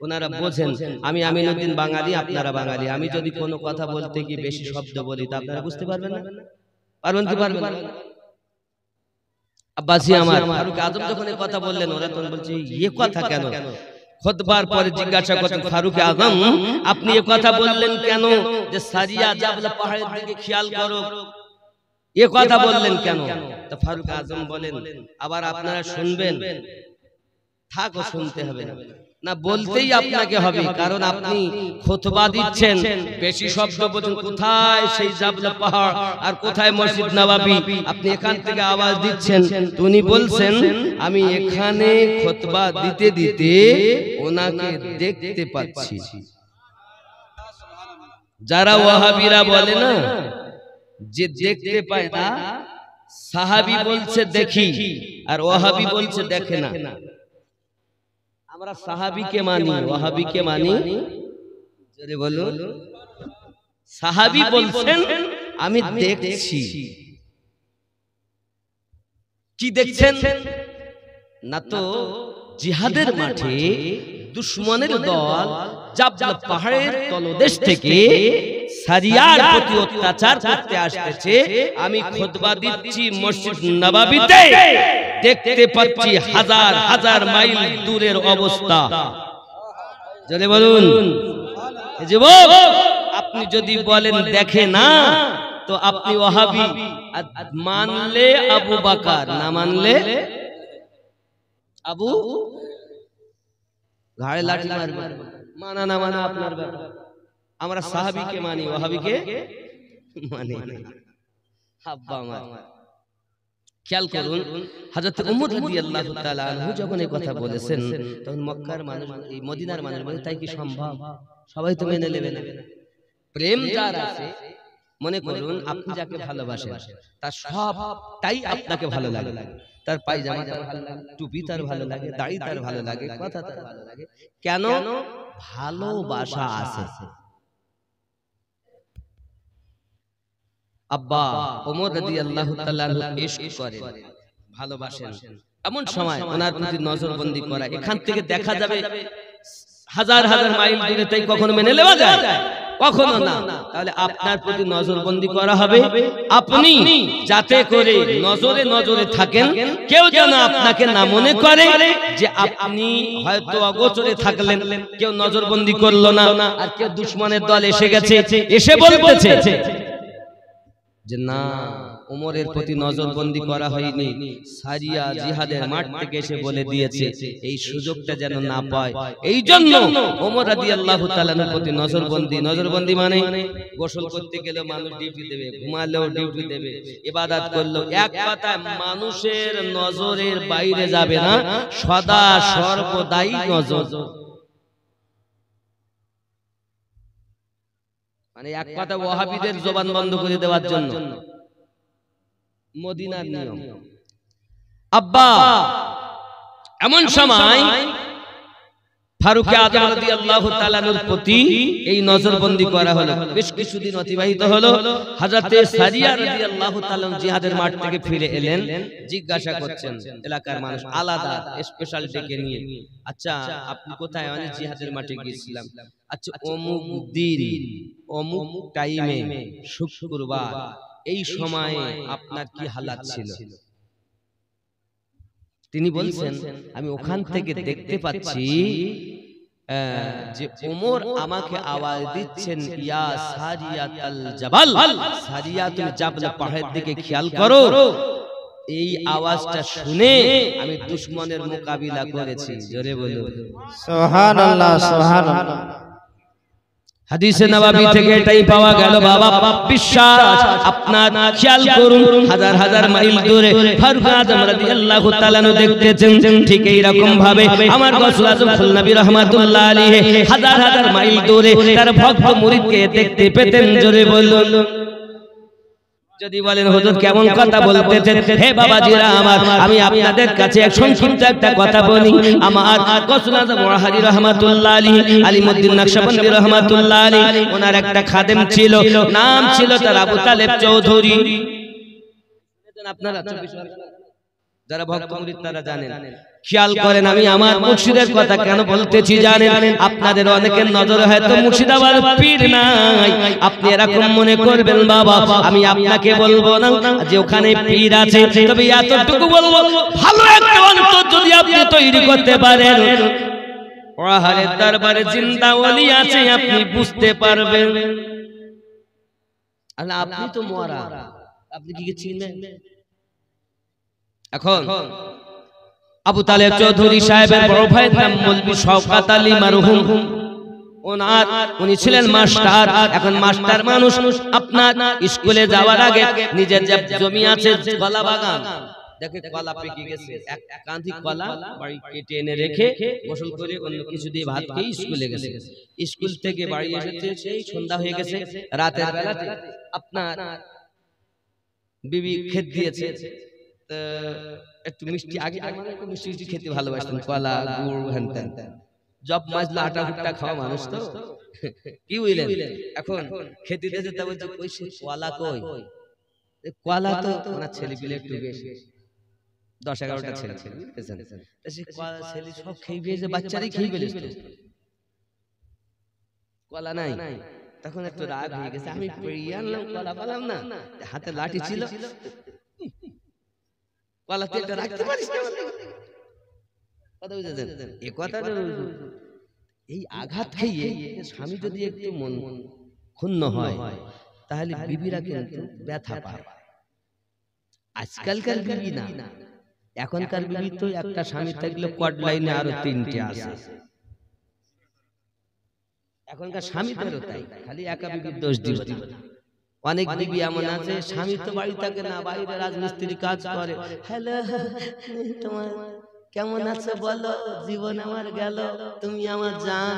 ওনারা বোঝেন। আমি আমিনুদ্দিন বাঙালি, আপনারা বাঙালি। আমি যদি কোনো কথা বলতে গিয়ে বেশি শব্দ বলি তা আপনারা বুঝতে পারবেন না? পারবেন কি পারবেন না? আব্বাসি আমার ফারুক আযম যখন এই কথা বললেন, ওরা তখন বলছে এই কথা কেন? খুতবার পরে জিজ্ঞাসা করতেন, ফারুক আযম আপনি এই কথা বললেন কেন যে সারিয়া জাবল পাহাড়ের দিকে খেয়াল করো, এ কথা বললেন কেন? তো ফারুক আযম বলেন, আবার আপনারা শুনবেন? থাকো, শুনতে হবে না, বলতেই আপনাকে হবে, কারণ আপনি খুতবা দিচ্ছেন, বেশি শব্দ বলছেন। কোথায় সেই জাবলা পাহাড় আর কোথায় মসজিদ নববী? আপনি এখান থেকে আওয়াজ দিচ্ছেন। উনি বলছেন, আমি এখানে খুতবা দিতে দিতে ওনাকে দেখতে পাচ্ছি। যারা ওয়াহাবিরা বলে না যে দেখতে পায় না, সাহাবী বলছে দেখি, আর ওয়াহাবি বলছে দেখে না। আমরা সাহাবীকে মানি, ওয়াহাবিকে মানি। জোরে বলুন। সাহাবী বলছেন আমি দেখছি। কি দেখছেন? না তো জিহাদের মাঠে দুশমনের দল জাবল পাহাড়ের তলদেশ থেকে সারিয়ার প্রতি অত্যাচার করতে আসতেছে, আমি খুতবা দিচ্ছি মসজিদ নববীতে, দেখতে পাচ্ছি হাজার হাজার মাইল দূরের অবস্থা। জোরে বলুন। যুবক, আপনি যদি বলেন দেখে না, তো আপনি ওয়াহাবি। মানলে আবু বকর, না মানলে আবু ঘাড়ে লাঠি মারবে। মানা না মানা আপনার ব্যাপার। আমরা সাহাবীকে মানি, ওয়াহাবিকে মানি না। আব্বা আমার খেয়াল করুন, হযরত ওমর রাদিয়াল্লাহু তাআলা আনহু যখন এই কথা বলেছেন, তখন মক্কার মানুষ, এই মদিনার মানুষ বলে তাই কি সম্ভব? সবাই তো মেনে নেবে না। প্রেম যার আছে, মনে করুন আপনি যাকে ভালোবাসেন তার সবটাই আপনাকে ভালো লাগে। তার পায়জামা তার ভালো লাগে, টুপি তার ভালো লাগে, দাড়ি তার ভালো লাগে, কথা তার ভালো লাগে। কেন? ভালোবাসা আছে। আব্বা ওমর রাদিয়াল্লাহু তাআলা ইশক করেন, ভালোবাসেন। এমন সময় ওনার প্রতি নজরবন্দি করা, এখান থেকে দেখা যাবে হাজার হাজার মাইল দূরে, তাই কখনো মেনে নেওয়া যায়? কখনো না। তাহলে আপনার প্রতি নজরবন্দি করা হবে, আপনি যাতে করে নজরে নজরে থাকেন, কেউ যেন আপনাকে না মনে করে যে আপনি হয়তো অগোচরে থাকলেন, কেউ নজরবন্দি করলো না, আর কেউ দুশমনের দল এসে গেছে, এসে বলতেছে যে না ওমরের প্রতি নজরবন্দি করা হয়নি, সারিয়া জিহাদের মাঠ থেকে এসে বলে দিয়েছে, এই সুযোগটা যেন না পায়। এই জন্য ওমর রাদিয়াল্লাহু তাআলার প্রতি নজরবন্দি। নজরবন্দি মানে গোসল করতে গেলে মানুষ ডিউটি দেবে, ঘুমালেও ডিউটি দেবে, ইবাদত করলেও, এক কথায় মানুষের নজরের বাইরে যাবে না, সদা সর্বদাই নজর। মানে এক কথা ওয়াহাবিদের জবান বন্ধ করে দেওয়ার জন্য মদিনার নিয়ম। আব্বা এমন সময় ফারুক আযম রাদিয়াল্লাহু তাআলার প্রতি এই নজরবন্দি করা হলো। বেশ কিছুদিন অতিবাহিত হলো। হযরতে সারিয়া রাদিয়াল্লাহু তাআলা জিহাদের মাঠ থেকে ফিরে এলেন, জিজ্ঞাসা করছেন এলাকার মানুষ আলাদা স্পেশাল ডেকে নিয়ে, আচ্ছা আপনি কোথায়? আমি জিহাদের মাঠে গিয়েছিলাম। আচ্ছা অমুক দিন অমুক টাইমে শুক্রবার এই সময়ে আপনার কি হালাত ছিল? তিনি বলছেন আমি ওখান থেকে দেখতে পাচ্ছি যে ওমর আমাকে আওয়াজ দিচ্ছেন, ইয়া সারিয়াতুল জাবাল, সারিয়া তুমি জাবল পাহাড়ের দিকে খেয়াল করো। এই আওয়াজটা শুনে আমি দুশমনের মোকাবিলা করেছি। জোরে বলুন সুবহানাল্লাহ, সুবহানাল্লাহ। হাদিসে নববী থেকে এটাই পাওয়া গেল। বাবা বিশ্বাস আপনার খেয়াল করুন, হাজার হাজার মাইল দূরে ফারুক আযম রাদিয়াল্লাহু তাআলা দেখতেছেন, ঠিক এই রকম ভাবে আমার রাসূল আযম নবী রাহমাতুল্লাহ আলাইহি হাজার হাজার মাইল দূরে তার ভক্ত মুরিদকে দেখতে পেতেন। জোরে বলুন। যদি বলেন হুজুর কেমন কথা বলতেছেন, হে বাবাজিরা আমার, আমি আপনাদের কাছে এক সংক্ষিপ্ত একটা কথা বলি। আমার রাসূল আযম ওয়াহাদি রাহমাতুল্লাহ আলাইহি, আলিমউদ্দিন নকশবন্দি রাহমাতুল্লাহ আলাইহি, ওনার একটা খাদেম ছিল, নাম ছিল তার আবু তালেব চৌধুরী। আপনারা যারা ভক্ত মুরিদ তারা জানেন। খেয়াল করেন, আমি আমার মুর্শিদের কথা কেন বলতেছি জানেন? আপনাদের অনেকের নজরে হয়তো মুর্শিদাবাদ পীর নাই, আপনি এরকম মনে করবেন বাবা আমি আপনাকে বলবো না যে ওখানে পীর আছে, তবে এতটুকু বলবো ভালো একটা অন্তর যদি আপনি তৈরি করতে পারেন, ওয়াহারের দরবারে জিন্দা ওলি আছে, আপনি বুঝতে পারবেন। আল্লাহ আপনি তো মরা, আপনি কি চিনবেন? এখন আবু তালেব চৌধুরী সাহেবের বড় ভাইয়ের নাম মৌলভী শওকত আলী মারহুম। উনি ছিলেন মাস্টার। এখন মাস্টার মানুষ আপনার স্কুলে যাওয়ার আগে নিজের যে জমি আছে কলা বাগান, দেখে কলা পেকে গেছে, এক কাঁধি কলা বাড়ি কেটে এনে রেখে গোসল করে অন্য কিছু দিয়ে ভাত খেয়ে স্কুলে গেছে। স্কুল থেকে বাড়ি এসেছে, সেই সন্ধ্যা হয়ে গেছে। রাতের বেলাতে আপনার বিবি খেত দিয়েছে, একটু মিষ্টি, আগে একটু মিষ্টি খেতে ভালোবাসতেন, কলা গুড় হ্যান ত্যান, জব মাজলা আটা ভুট্টা খাওয়া মানুষ তো, কি বুঝলেন? এখন খেতে দিয়েছে, তা বলছে কলা কই? কলা তো ওনার ছেলে পিলে একটু বেশি, 10-11টা ছেলে ছেলে সব খেয়ে ফেলেছে, বাচ্চারাই খেয়ে ফেলেছে, কলা নাই। তখন একটু রাগ হয়ে গেছে, আমি পেরিয়ে আনলাম, কলা পেলাম না, হাতে লাঠি ছিল, কলা তেলটা রাখতে পারিস না, কথা বুঝেছেন? এ কথাটা এই আঘাত খেয়ে স্বামী যদি একটু মন ক্ষুণ্ণ হয় তাহলে বিবিরা কিন্তু ব্যথা পায়। আজকালকার বিবি না, এখনকার বিবি তো একটা স্বামী থাকলে কোয়াড লাইনে আরো 3টে আছে। এখনকার স্বামী তো তাই, খালি একা বিবির দোষ দিবে। অনেক বিবি এমন আছে স্বামী তো বাড়ি থাকে না, বাইরে রাজমিস্ত্রি কাজ করে, হ্যালো তোমার কেমন আছো বলো, জীবন আমার গেল, তুমি আমার জান।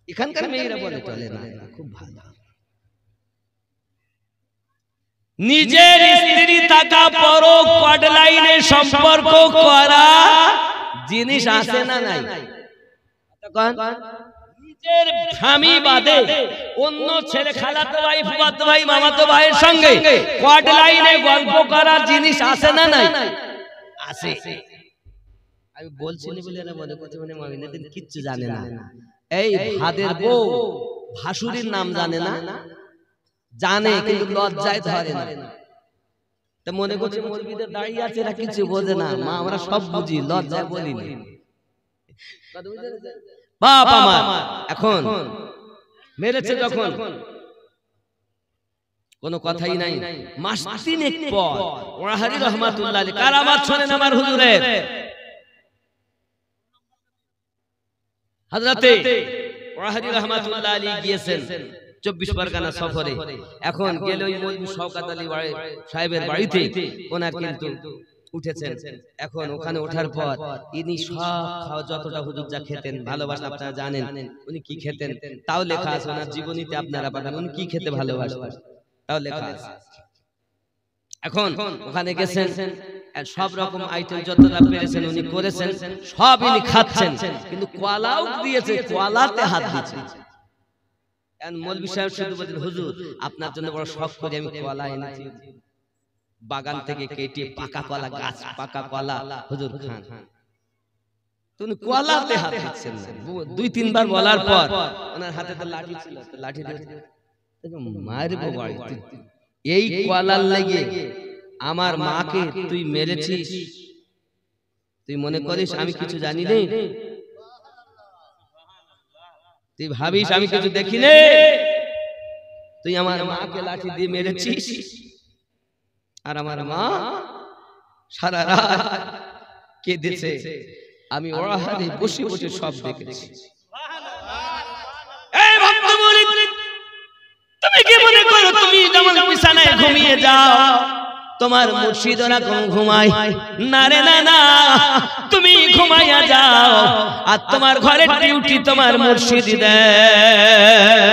এখানকার মেয়েরা বলে চলে না, খুব ভালো। নিজের স্ত্রী থাকা পরও কোয়াড লাইনে সম্পর্ক করা জিনিস আছে না নাই? নিজের স্বামী বাদে অন্য ছেলে, খালাতো ভাই, ফুফাতো ভাই, মামাতো ভাইয়ের সঙ্গে কোয়াড লাইনে গল্প করা জিনিস আছে না নাই? আছে। আমি বলছি বলে এরা মনে করছে মানে মামিনাদিন কিচ্ছু জানে না। এই ভাদের বউ ভাসুরির নাম জানে না, জানে কিন্তু লজ্জায় ধরে না। তা মনে করছে মসজিদে দাঁড়িয়ে আছে, এরা কিছু বোঝে না। মা আমরা সব বুঝি, লজ্জায় বলিনি। বাপ আমার এখন মেরেছে যখন কোনো কথাই নাই। মাস 3 পর ওয়াহারি রহমাতুল্লাহ আলাইহি কারামাত শোনেন আমার হুজুরের। হযরতে ওয়াহারি রহমাতুল্লাহ আলাইহি গিয়েছেন 24 পরগনা সফরে। এখন গেলে ওই মৌলভী শওকত আলী সাহেবের বাড়িতে ওনার কিন্তু উঠেছেন। এখন ওখানে ওঠার পর ইনি সব খাওয়া যতটা হুজুর যা খেতেন ভালোবাসা আপনারা জানেন উনি কি খেতেন তাও লেখা আছে ওনার জীবনীতে, আপনারা পাবেন উনি কি খেতে ভালোবাসতেন তাও লেখা আছে। এখন ওখানে গেছেন, সব রকম আইটেম যতটা পেরেছেন উনি করেছেন, সব ইনি খাচ্ছেন, কিন্তু কলাও দিয়েছে, কলাতে হাত দিয়েছে। মৌলভী সাহেব শুধু বলছেন হুজুর আপনার জন্য বড় শখ করে আমি কলা এনেছি, বাগান থেকে কেটে পাকা কলা গাছ, পাকা কলা হুজুর খান। তুমি কলাতে হাত দিচ্ছেন না। 2-3 বার বলার পর ওনার হাতে তো লাঠি ছিল, লাঠি দিয়ে মারবো বাড়িতে, এই কলার লেগে আমার মাকে তুই মেরেছিস, তুই মনে করিস আমি কিছু জানি না? তুই ভাবিস আমি কিছু দেখি নে? তুই আমার মাকে লাঠি দিয়ে মেরেছিস, আর আমার মা সারা রাত কেঁদেছে, আমি ওয়াহারে বসে বসে সব দেখেছি। এই ভক্ত মুরিদ, তুমি কি মনে করো তুমি যেমন বিছানায় ঘুমিয়ে যাও তোমার মুর্শিদরা কোন ঘুমায়? না রে না না, তুমি ঘুমাইয়া যাও আর তোমার ঘরে ডিউটি তোমার মুর্শিদ দেয়।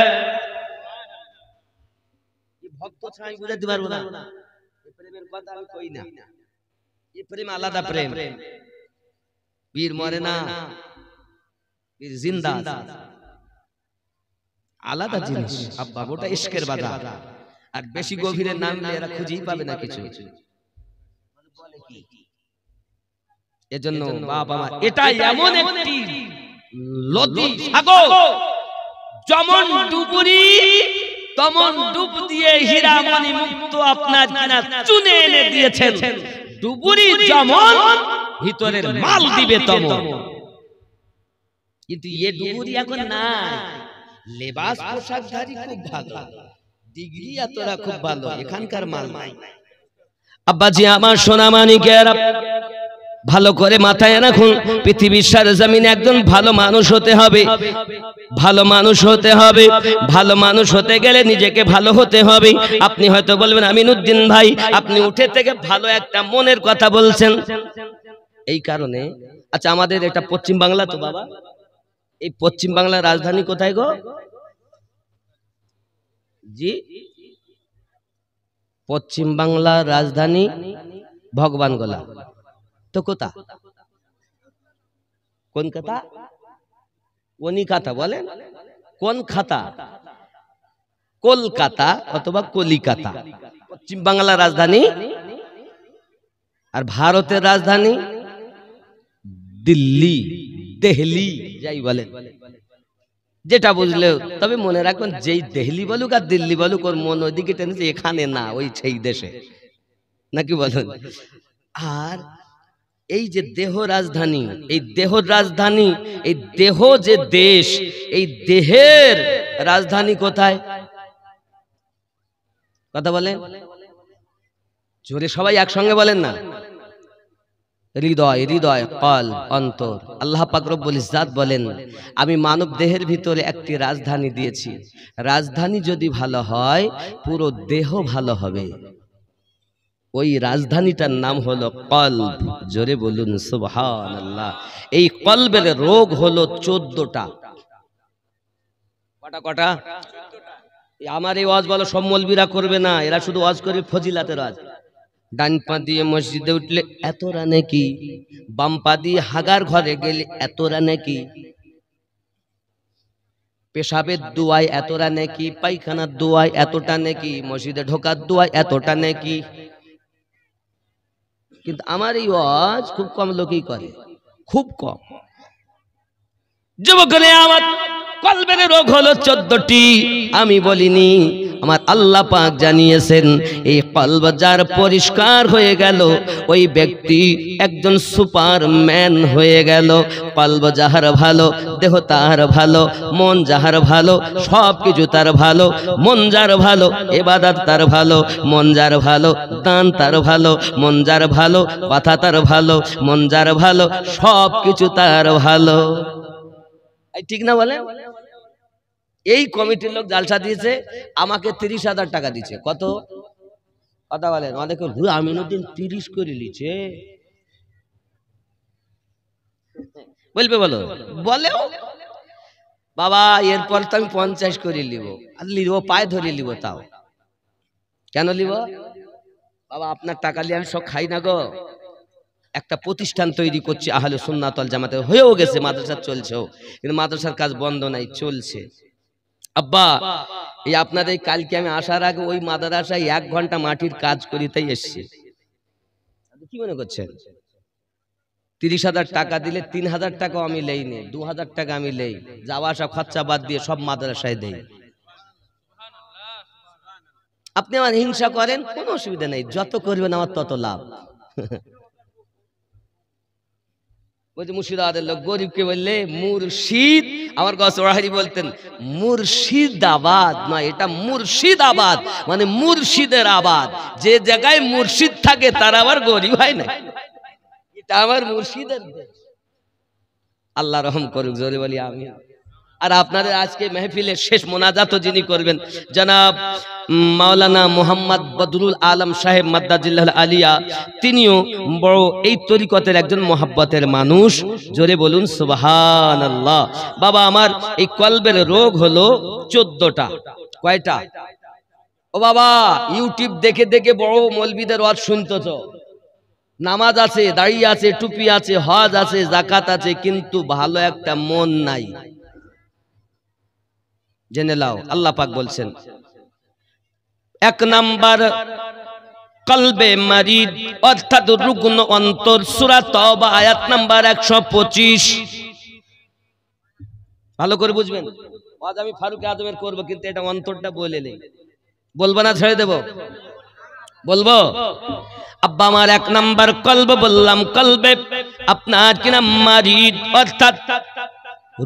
এই ভক্ত ছাই বুঝাতে পারবো না, এই প্রেমের কথা আমি কই না। এই প্রেম আলাদা প্রেম, বীর মরে না, বীর জিন্দা, আলাদা জিনিস আব্বা, ওটা ইশকের বাজার। আর বেশি গভীরের নাম এরা খুঁজেই পাবে না কিছু। এজন্য বাপ আমার এটা এমন একটি নদী সাগর, যেমন ডুবুরি তেমন ডুব দিয়ে হীরা মণি মুক্ত আপনার কিনা চুনে এনে দিয়েছেন। ডুবুরি যেমন ভিতরের মাল দিবে তেমন, কিন্তু এ ডুবুরি এখন নাই। লেবাস পোশাকধারী খুব ভালো, ডিগ্রি এতটা খুব ভালো, এখানকার মাল নাই। আব্বাজি আমার সোনা মানিকেরা ভালো করে মাথায় রাখুন, পৃথিবীর সরজমিনে একজন ভালো মানুষ হতে হবে, ভালো মানুষ হতে হবে। ভালো মানুষ হতে গেলে নিজেকে ভালো হতে হবে। আপনি হয়তো বলবেন আমিনুদ্দিন ভাই আপনি উঠে থেকে ভালো একটা মনের কথা বলছেন, এই কারণে। আচ্ছা আমাদের এটা পশ্চিম বাংলা তো বাবা, এই পশ্চিম বাংলার রাজধানী কোথায় গো? জি, পশ্চিম বাংলার রাজধানী ভগবানগোলা। তো কোথা? কোন কথা? কনিকাতা বলেন, কোন খাতা? কলকাতা অথবা কলিকাতা পশ্চিম বাংলার রাজধানী। আর ভারতের রাজধানী দিল্লি, দেহলি যাই বলেন, যেটা বুঝলেও। তবে মনে রাখবেন যেই দেহলি বলুক আর দিল্লি বলুক ওর মন ওইদিকে টেনেছে, এখানে না, ওই সেই দেশে, নাকি বলেন? আর এই যে দেহ রাজধানী, এই দেহ রাজধানী, এই দেহ যে দেশ, এই দেহের রাজধানী কোথায়? কথা বলেন জোরে, সবাই একসঙ্গে বলেন না। হৃদয়, হৃদয়, কলব, অন্তর। আল্লাহ পাক রব্বুল ইজ্জাত বলেন আমি মানব দেহের ভিতরে একটি রাজধানী দিয়েছি, রাজধানী যদি ভালো হয় পুরো দেহ ভালো হবে। ওই রাজধানীটার নাম হলো কলব। জোরে বলুন সুবহানাল্লাহ। এই কলবের রোগ হলো 14টা। কটা কটা? আমার এই ওয়াজ বলো সব মৌলবীরা করবে না, এরা শুধু ওয়াজ করে ফজিলাতের ওয়াজ। ডান পা দিয়ে মসজিদে উঠলে এতটা নেকি, বাম পা দিয়ে হাগার ঘরে গেলে এতটা নেকি, পেশাবের দোয়ায় এতটা নেকি, পায়খানার দোয়ায় এতটা নেকি, মসজিদে ঢোকার দোয়ায় এতটা নেকি। কিন্তু আমার এই ওয়াজ খুব কম লোকই করে, খুব কম। যুবকরা আমার কলবের রোগ হলো 14টি, আমি বলিনি, আমার আল্লাহ পাক জানিয়েছেন। এই কলব যার পরিষ্কার হয়ে গেল ওই ব্যক্তি একজন সুপারম্যান হয়ে গেল। কলব যাহার ভালো, দেহ তার ভালো, মন যাহার ভালো, সব কিছু তার ভালো। মন যার ভালো, ইবাদত তার ভালো। মন যার ভালো, দান তার ভালো। মন যার ভালো, কথা তার ভালো। মন যার ভালো, সব কিছু তার ভালো। ঠিক না বলেন? এই কমিটির লোক জালসা দিয়েছে, আমাকে 30,000 টাকা দিচ্ছে। কত কথা বলেন? আমাদের আমিনুদ্দিন 30 করে লিছে বলবে, বলো বলেও বাবা এরপর তো আমি 50 করে লিব, আর লিব পায়ে ধরে লিব। তাও কেন লিব বাবা? আপনার টাকা নিয়ে আমি সব খাই না গো। একটা প্রতিষ্ঠান তৈরি করছি আহলে সুন্নাত ওয়াল জামাতে, হয়েও গেছে, মাদ্রাসা চলছেও, কিন্তু মাদ্রাসার কাজ বন্ধ নাই, চলছে। আব্বা এই আপনাদের কালকে আমি আসার আগে ওই মাদ্রাসায় 1 ঘন্টা মাটির কাজ করি, তাই এসছি। কি মনে করছেন? 30,000 টাকা দিলে 3,000 টাকাও আমি লেই নে, 2,000 টাকা আমি লেই, যাওয়া আসা খরচা বাদ দিয়ে সব মাদ্রাসায় দেই। আপনি আমার হিংসা করেন, কোনো অসুবিধা নেই, যত করবেন আমার তত লাভ। বলছে মুর্শিদাবাদের লোক গরিবকে বললে মুর্শিদ, আমার কাছে ওরাহারি বলতেন মুর্শিদাবাদ নয়, এটা মুর্শিদাবাদ, মানে মুর্শিদের আবাদ। যে জায়গায় মুর্শিদ থাকে তার আবার গরিব হয় না, এটা আমার মুর্শিদের দেশ। আল্লাহ রহম করুক, জোরে বলি আমি। আর আপনাদের আজকে মেহফিলের শেষ মোনাজাত যিনি করবেন জনাব মাওলানা মোহাম্মদ বদরুল আলম সাহেব মাদ্দাজিল্লাহ আলিয়া, তিনিও বড় এই তরিকতের একজন মোহাব্বতের মানুষ। জোরে বলুন সুবহানাল্লাহ। বাবা আমার এই কলবের রোগ হলো 14টা। কয়টা? ও বাবা ইউটিউব দেখে দেখে বড় মৌলবীদের ওয়াজ শুনতেছ, নামাজ আছে, দাড়ি আছে, টুপি আছে, হজ আছে, যাকাত আছে, কিন্তু ভালো একটা মন নাই। জেনে লাও, আল্লাহ পাক বলছেন 1 নাম্বার কলবে মারিদ অর্থাৎ রুগ্ন অন্তর, সূরা তওবা আয়াত নাম্বার 125। ভালো করে বুঝবেন, আজ আমি ফারুক আজমের করব, কিন্তু এটা অন্তরটা বলে নেই। বলবো না ছেড়ে দেব? বলবো। আব্বা আমার 1 নাম্বার কলব বললাম, কলবে আপনার কি নাম মারিদ অর্থাৎ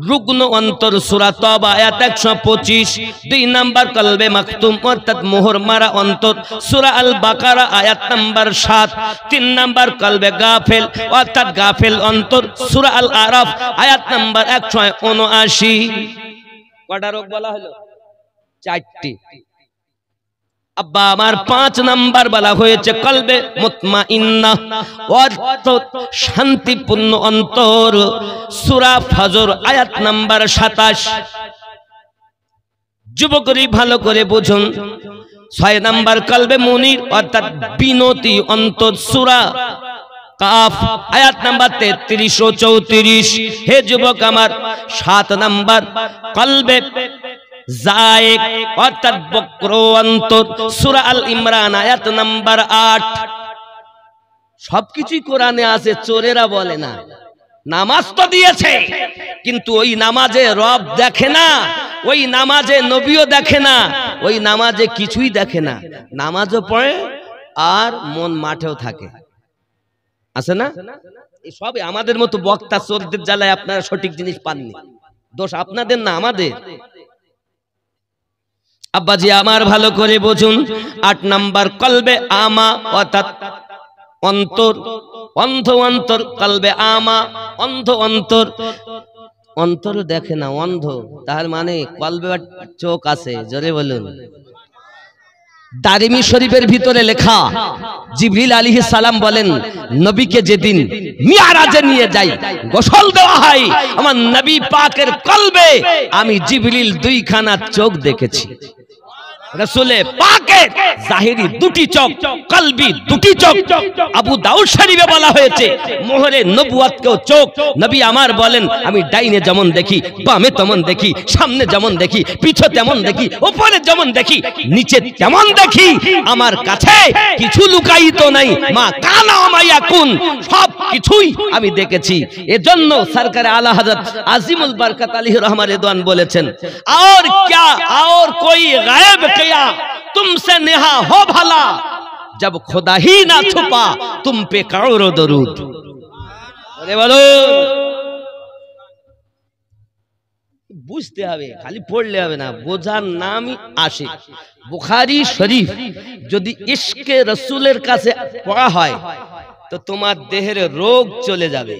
রুগ্ন অন্তর, সূরা তওবা আয়াত 125। 2 নাম্বার কলবে মাকতুম অর্থাৎ মোহর মারা অন্তর, সূরা আল বাকারা আয়াত নাম্বার 7। 3 নাম্বার কলবে গাফেল অর্থাৎ গাফেল অন্তর, সূরা আল আরাফ আয়াত নাম্বার 179। কয়টা রোগ বলা হলো? 4টি। আব্বা আমার 5 নাম্বার বলা হয়েছে কলবে মুতমাইন্না অর্থাৎ শান্তিপূর্ণ অন্তর, সূরা ফজর আয়াত নাম্বার 27। যুবকরি ভালো করে বুঝুন। 6 নাম্বার কলবে মুনির অর্থাৎ বিনতি অন্তর, সূরা কাফ আয়াত নাম্বার 33 ও 34। হে যুবক আমার 7 নাম্বার কলবে জায়েক অর্থাৎ বক্র অন্তর, সূরা আল ইমরান আয়াত নাম্বার 8। সবকিছুই কোরআনে আছে, চোরেরা বলে না। নামাজ তো দিয়েছে, কিন্তু ওই নামাজে রব দেখে না, ওই নামাজে নবীও দেখে না, ওই নামাজে কিছুই দেখে না। নামাজও পড়ে আর মন মাঠেও থাকে, আছে না? এই সব আমাদের মতো বক্তা চোরদের জ্বালায় আপনারা সঠিক জিনিস পাননি। দোষ আপনাদের না, আমাদের। আব্বাজি আমার ভালো করে বুঝুন। 8 নাম্বার কলবে আমা অর্থাৎ অন্তর, অন্ধ অন্তর, কলবে আমা অন্ধ অন্তর, অন্তর দেখে না, অন্ধ। তার মানে কলবে চোখ আছে। জোরে বলুন। দারিমি শরীফের ভিতরে লেখা, জিবরিল আলাইহিস সালাম বলেন নবীকে যেদিন মিরাজে নিয়ে যাই, গোসল দেওয়া হয়, আমার নবী পাকের কলবে আমি জিবরিল 2খানা চোখ দেখেছি। রাসূলে পাকের হকের জাহিরি দুটি চোখ, কলবি দুটি চোখ। আবু দাউদ শরীফে বলা হয়েছে মোহরে নবুয়াতকেও চোখ। নবী আমার বলেন আমি ডাইনে যেমন দেখি, বামে তেমন দেখি, সামনে যেমন দেখি, পিছে তেমন দেখি, উপরে যেমন দেখি, নিচে তেমন দেখি। আমার কাছে কিছু লুকায়িত নাই, মা কানা মাইয়া কুন, সব কিছুই আমি দেখেছি। এজন্য সরকার আলা হযরত আজিমুল বরকত আলাইহি রহমান রিদওয়ান বলেছেন, और क्या और कोई गायब किया तुमसे नेहा हो भला, जब खुदा ही ना छुपा तुम पे करोड़ों दरूद। বলো বুঝতে হবে, খালি পড়লে হবে না, বোঝার নামই আসে। বুখারী শরীফ যদি ইশকে রাসূলের কাছে পড়া হয় তো তোমার দেহের রোগ চলে যাবে,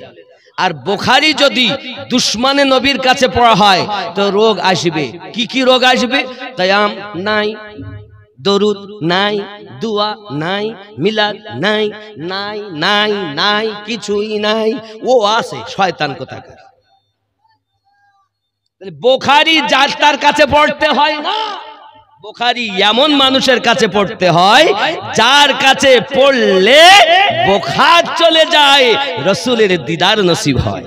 আর বুখারী যদি দুশমনে নবীর কাছে পড়া হয় তো রোগ আসবে। কি কি রোগ আসবে? কিয়াম নাই, দরুদ নাই, দুয়া নাই, মিলাদ নাই, নাই নাই নাই, কিছুই নাই। ও আছে শয়তান কোথাকার। বুখারী যার তার কাছে পড়তে হয় না, বুখারী এমন মানুষের কাছে পড়তে হয় যার কাছে পড়লে বুখার চলে যায়, রাসূলের দিদার নসিব হয়।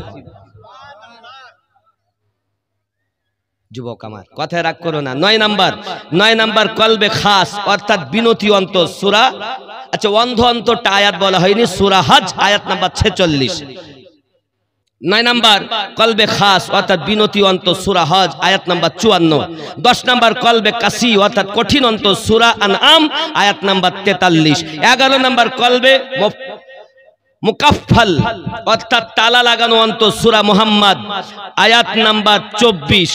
যুবক আমার কথায় রাগ করো না। 9 নাম্বার কলবে খাস অর্থাৎ বিনতি অন্তর সূরা, আচ্ছা অন্ধ অন্তরটা আয়াত বলা হয়নি, সূরা হজ আয়াত নাম্বার 46। 9 নাম্বার কলবে খাস অর্থাৎ বিনতি অন্তর সূরা হজ আয়াত নাম্বার 54। 10 নাম্বার কলবে কাসি অর্থাৎ কঠিন অন্তর সূরা আনআম আয়াত নাম্বার 43। 11 নাম্বার কলবে মুকাফফাল অর্থাৎ তালা লাগানো অন্তর সূরা মুহাম্মদ আয়াত নাম্বার 24।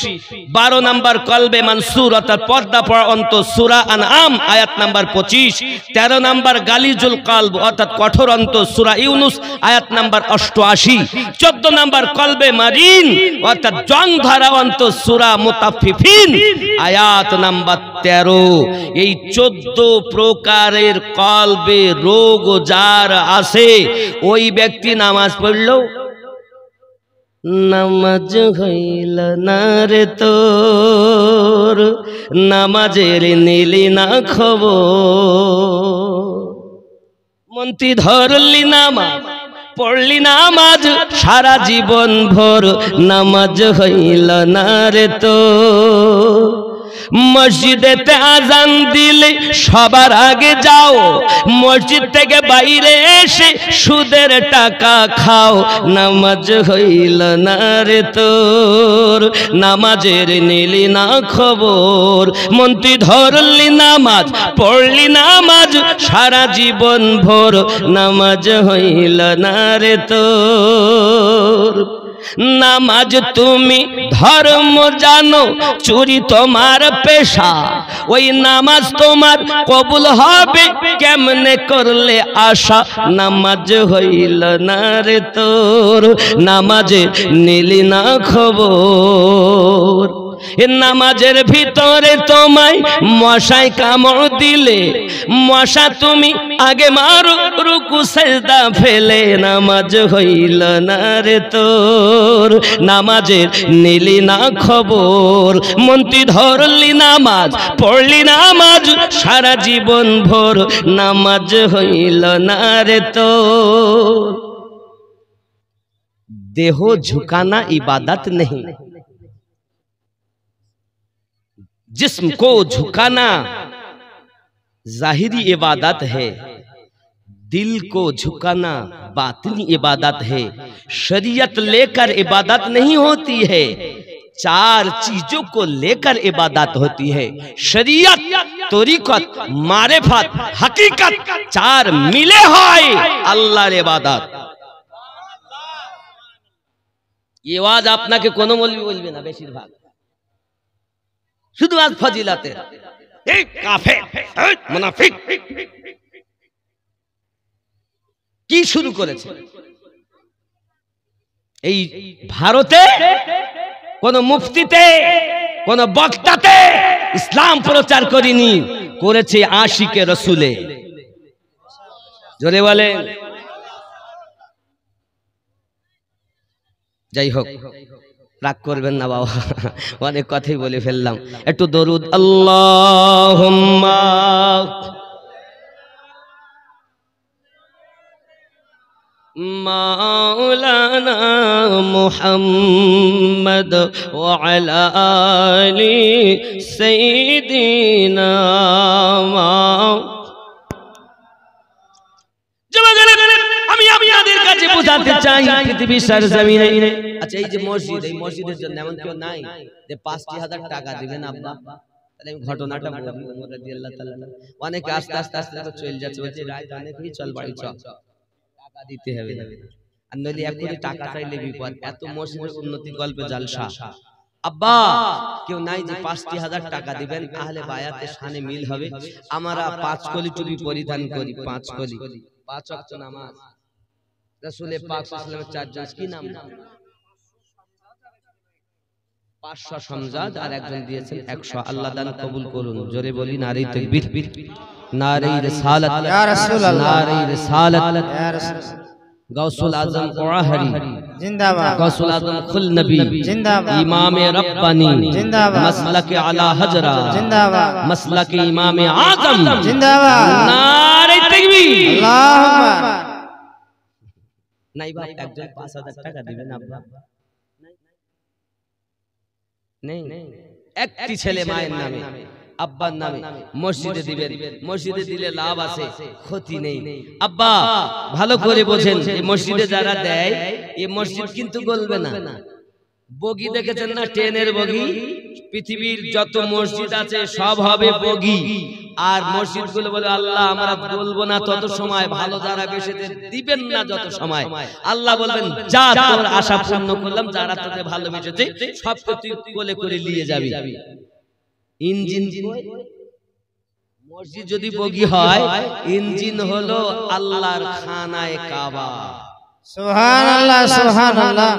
12 নাম্বার কলবে মনসুর অর্থাৎ পর্দা পড়া অন্তর সূরা আনআম আয়াত নাম্বার 25। 13 নাম্বার গালিজুল কলব অর্থাৎ কঠোর অন্তর সূরা ইউনুস আয়াত নাম্বার 88। 14 নাম্বার কলবে মারিন অর্থাৎ জং ধরা অন্তর সূরা মুতাফফিফিন আয়াত নাম্বার 13। এই 14 প্রকারের কলবে রোগ যার আছে ওই ব্যক্তি নামাজ পড়লো, নামাজ হইল না রে তোর, নামাজের নিলি না খবর। মন্ত্রী ধরলি নামাজ, পড়লি নামাজ সারা জীবন ভোর, নামাজ হইল না রে তোর। মসজিদেতে আজান দিলে সবার আগে যাও, মসজিদ থেকে বাইরে এসে সুদের টাকা খাও, নামাজ হইল না রে তোর, নামাজের নিলি না খবর। মন্ত্রী ধরলি নামাজ, পড়লি নামাজ সারা জীবন ভোর, নামাজ হইল না রে তোর। নামাজ তুমি ধর্ম জানো, চুরি তোমার পেশা, ওই নামাজ তোমার কবুল হবে কেমনে করলে আশা, নামাজ হইল না রে তোর, নামাজে নিলি না খবর। নামাজের ভিতরে তোমায় মশায় কামড় দিলে, মশা তুমি আগে মারো রুকু সেজদা ফেলে, নামাজ হইল না রে তোর, নামাজের নিলি না খবর। মন্ত্রী ধরলি নামাজ, পড়লি নামাজ সারা জীবন ভোর, নামাজ হইল না রে তোর। দেহ ঝুকানা इबादत नहीं, जिस्म को झुकाना जाहिरी इबादत है, दिल को झुकाना बातिनी इबादत है। शरीयत लेकर इबादत नहीं होती है, 4 चीजों को लेकर इबादत होती है। शरीयत, तरीकत, मारिफत, हकीकत 4 मिले হয় আল্লাহর ইবাদত। এই ওয়াজ আপনাকে কোন মৌলবি বলবে না, বেশিরভাগ শুধু আজ ফজিলাতে এই কাফের মুনাফিক কি শুরু করেছে। এই ভারতে কোন মুফতিতে কোন বক্তাতে ইসলাম প্রচার করেনি, করেছে আশিকে রসুলে। জোরে বলেন। যাই হোক, রাগ করবেন না বাবা, অনেক কথাই বলে ফেললাম। একটু দরুদ আল্লাহুম্মা মাওলানা মুহাম্মদ ওয়া আলা আলি সাইয়্যিদিনা আমি আপনাদের কাছে বোঝাতে চাই পৃথিবীর সরজমিনে, আচ্ছা এই যে মসজিদ, এই মসজিদের জন্য এমন কেউ নাই যে ৫,০০০ টাকা দিবেন আব্বা? তাহলে আমি ঘটনাটা বলি। ওমর রাদিয়াল্লাহু তাআলা অনেকে আস্তে আস্তে আস্তে চলে যাচ্ছে, বলছে রাত অনেকই চল বাড়ি চল, টাকা দিতে হবে আর নইলে এখনই টাকা চাইলে বিপদ। এত মসজিদের উন্নতি গল্পে জালসা। আব্বা কেউ নাই যে ৫,০০০ টাকা দিবেন? আহলে বায়াতের শানে মিল হবে। আমরা ৫ কলি টুপি পরিধান করি, ৫ কলি, ৫ ওয়াক্ত নামাজ, রাসূলে পাক সাল্লাল্লাহু আলাইহি ওয়াসাল্লামের ৪ জন কি নাম? ৫০০ সমজাদ আর একজন দিয়েছেন ১০০। আল্লাহ দান কবুল করুন। জোরে বলি নারে তাকবীর, নারে রিসালাত, ইয়া রাসূলুল্লাহ, নারে রিসালাত, ইয়া রাসূলুল্লাহ। গৌসুল আজম কোরাহারি জিন্দাবাদ, গৌসুল আজম খুল নবী জিন্দাবাদ, ইমামে রব্বানী জিন্দাবাদ, মাসলাকে আলা হজরা জিন্দাবাদ, মাসলাকে ইমামে আজম জিন্দাবাদ, নারে তাকবীর, আল্লাহু আকবার। নাই বাপ একজন ৫,০০০ টাকা দিবেন আব্বা? নেই। একটি ছেলে মায়ের নামে, আব্বার নামে মসজিদে দিবেন। মসজিদে দিলে লাভ আছে, ক্ষতি নেই। আব্বা ভালো করে বোঝেন, এই মসজিদে যারা দেয় এই মসজিদ কিন্তু গলবে না। বগি দেখেছেন না, ট্রেনের বগি? পৃথিবীর যত মসজিদ আছে সব হবে বগি। আর মসজিদ গুলো বলে আল্লাহ আমরা বলবো না তত সময়, ভালো যারা বেশি দিবেন না যত সময়, আল্লাহ বলবেন যা তোর আশা পূর্ণ করলাম, যারা তোকে ভালোবেসেছে সব তুই কোলে করে নিয়ে যাবি। ইঞ্জিন মসজিদ যদি বগি হয়, ইঞ্জিন হলো আল্লাহর খানায়ে কাবা। সুবহানাল্লাহ সুবহানাল্লাহ।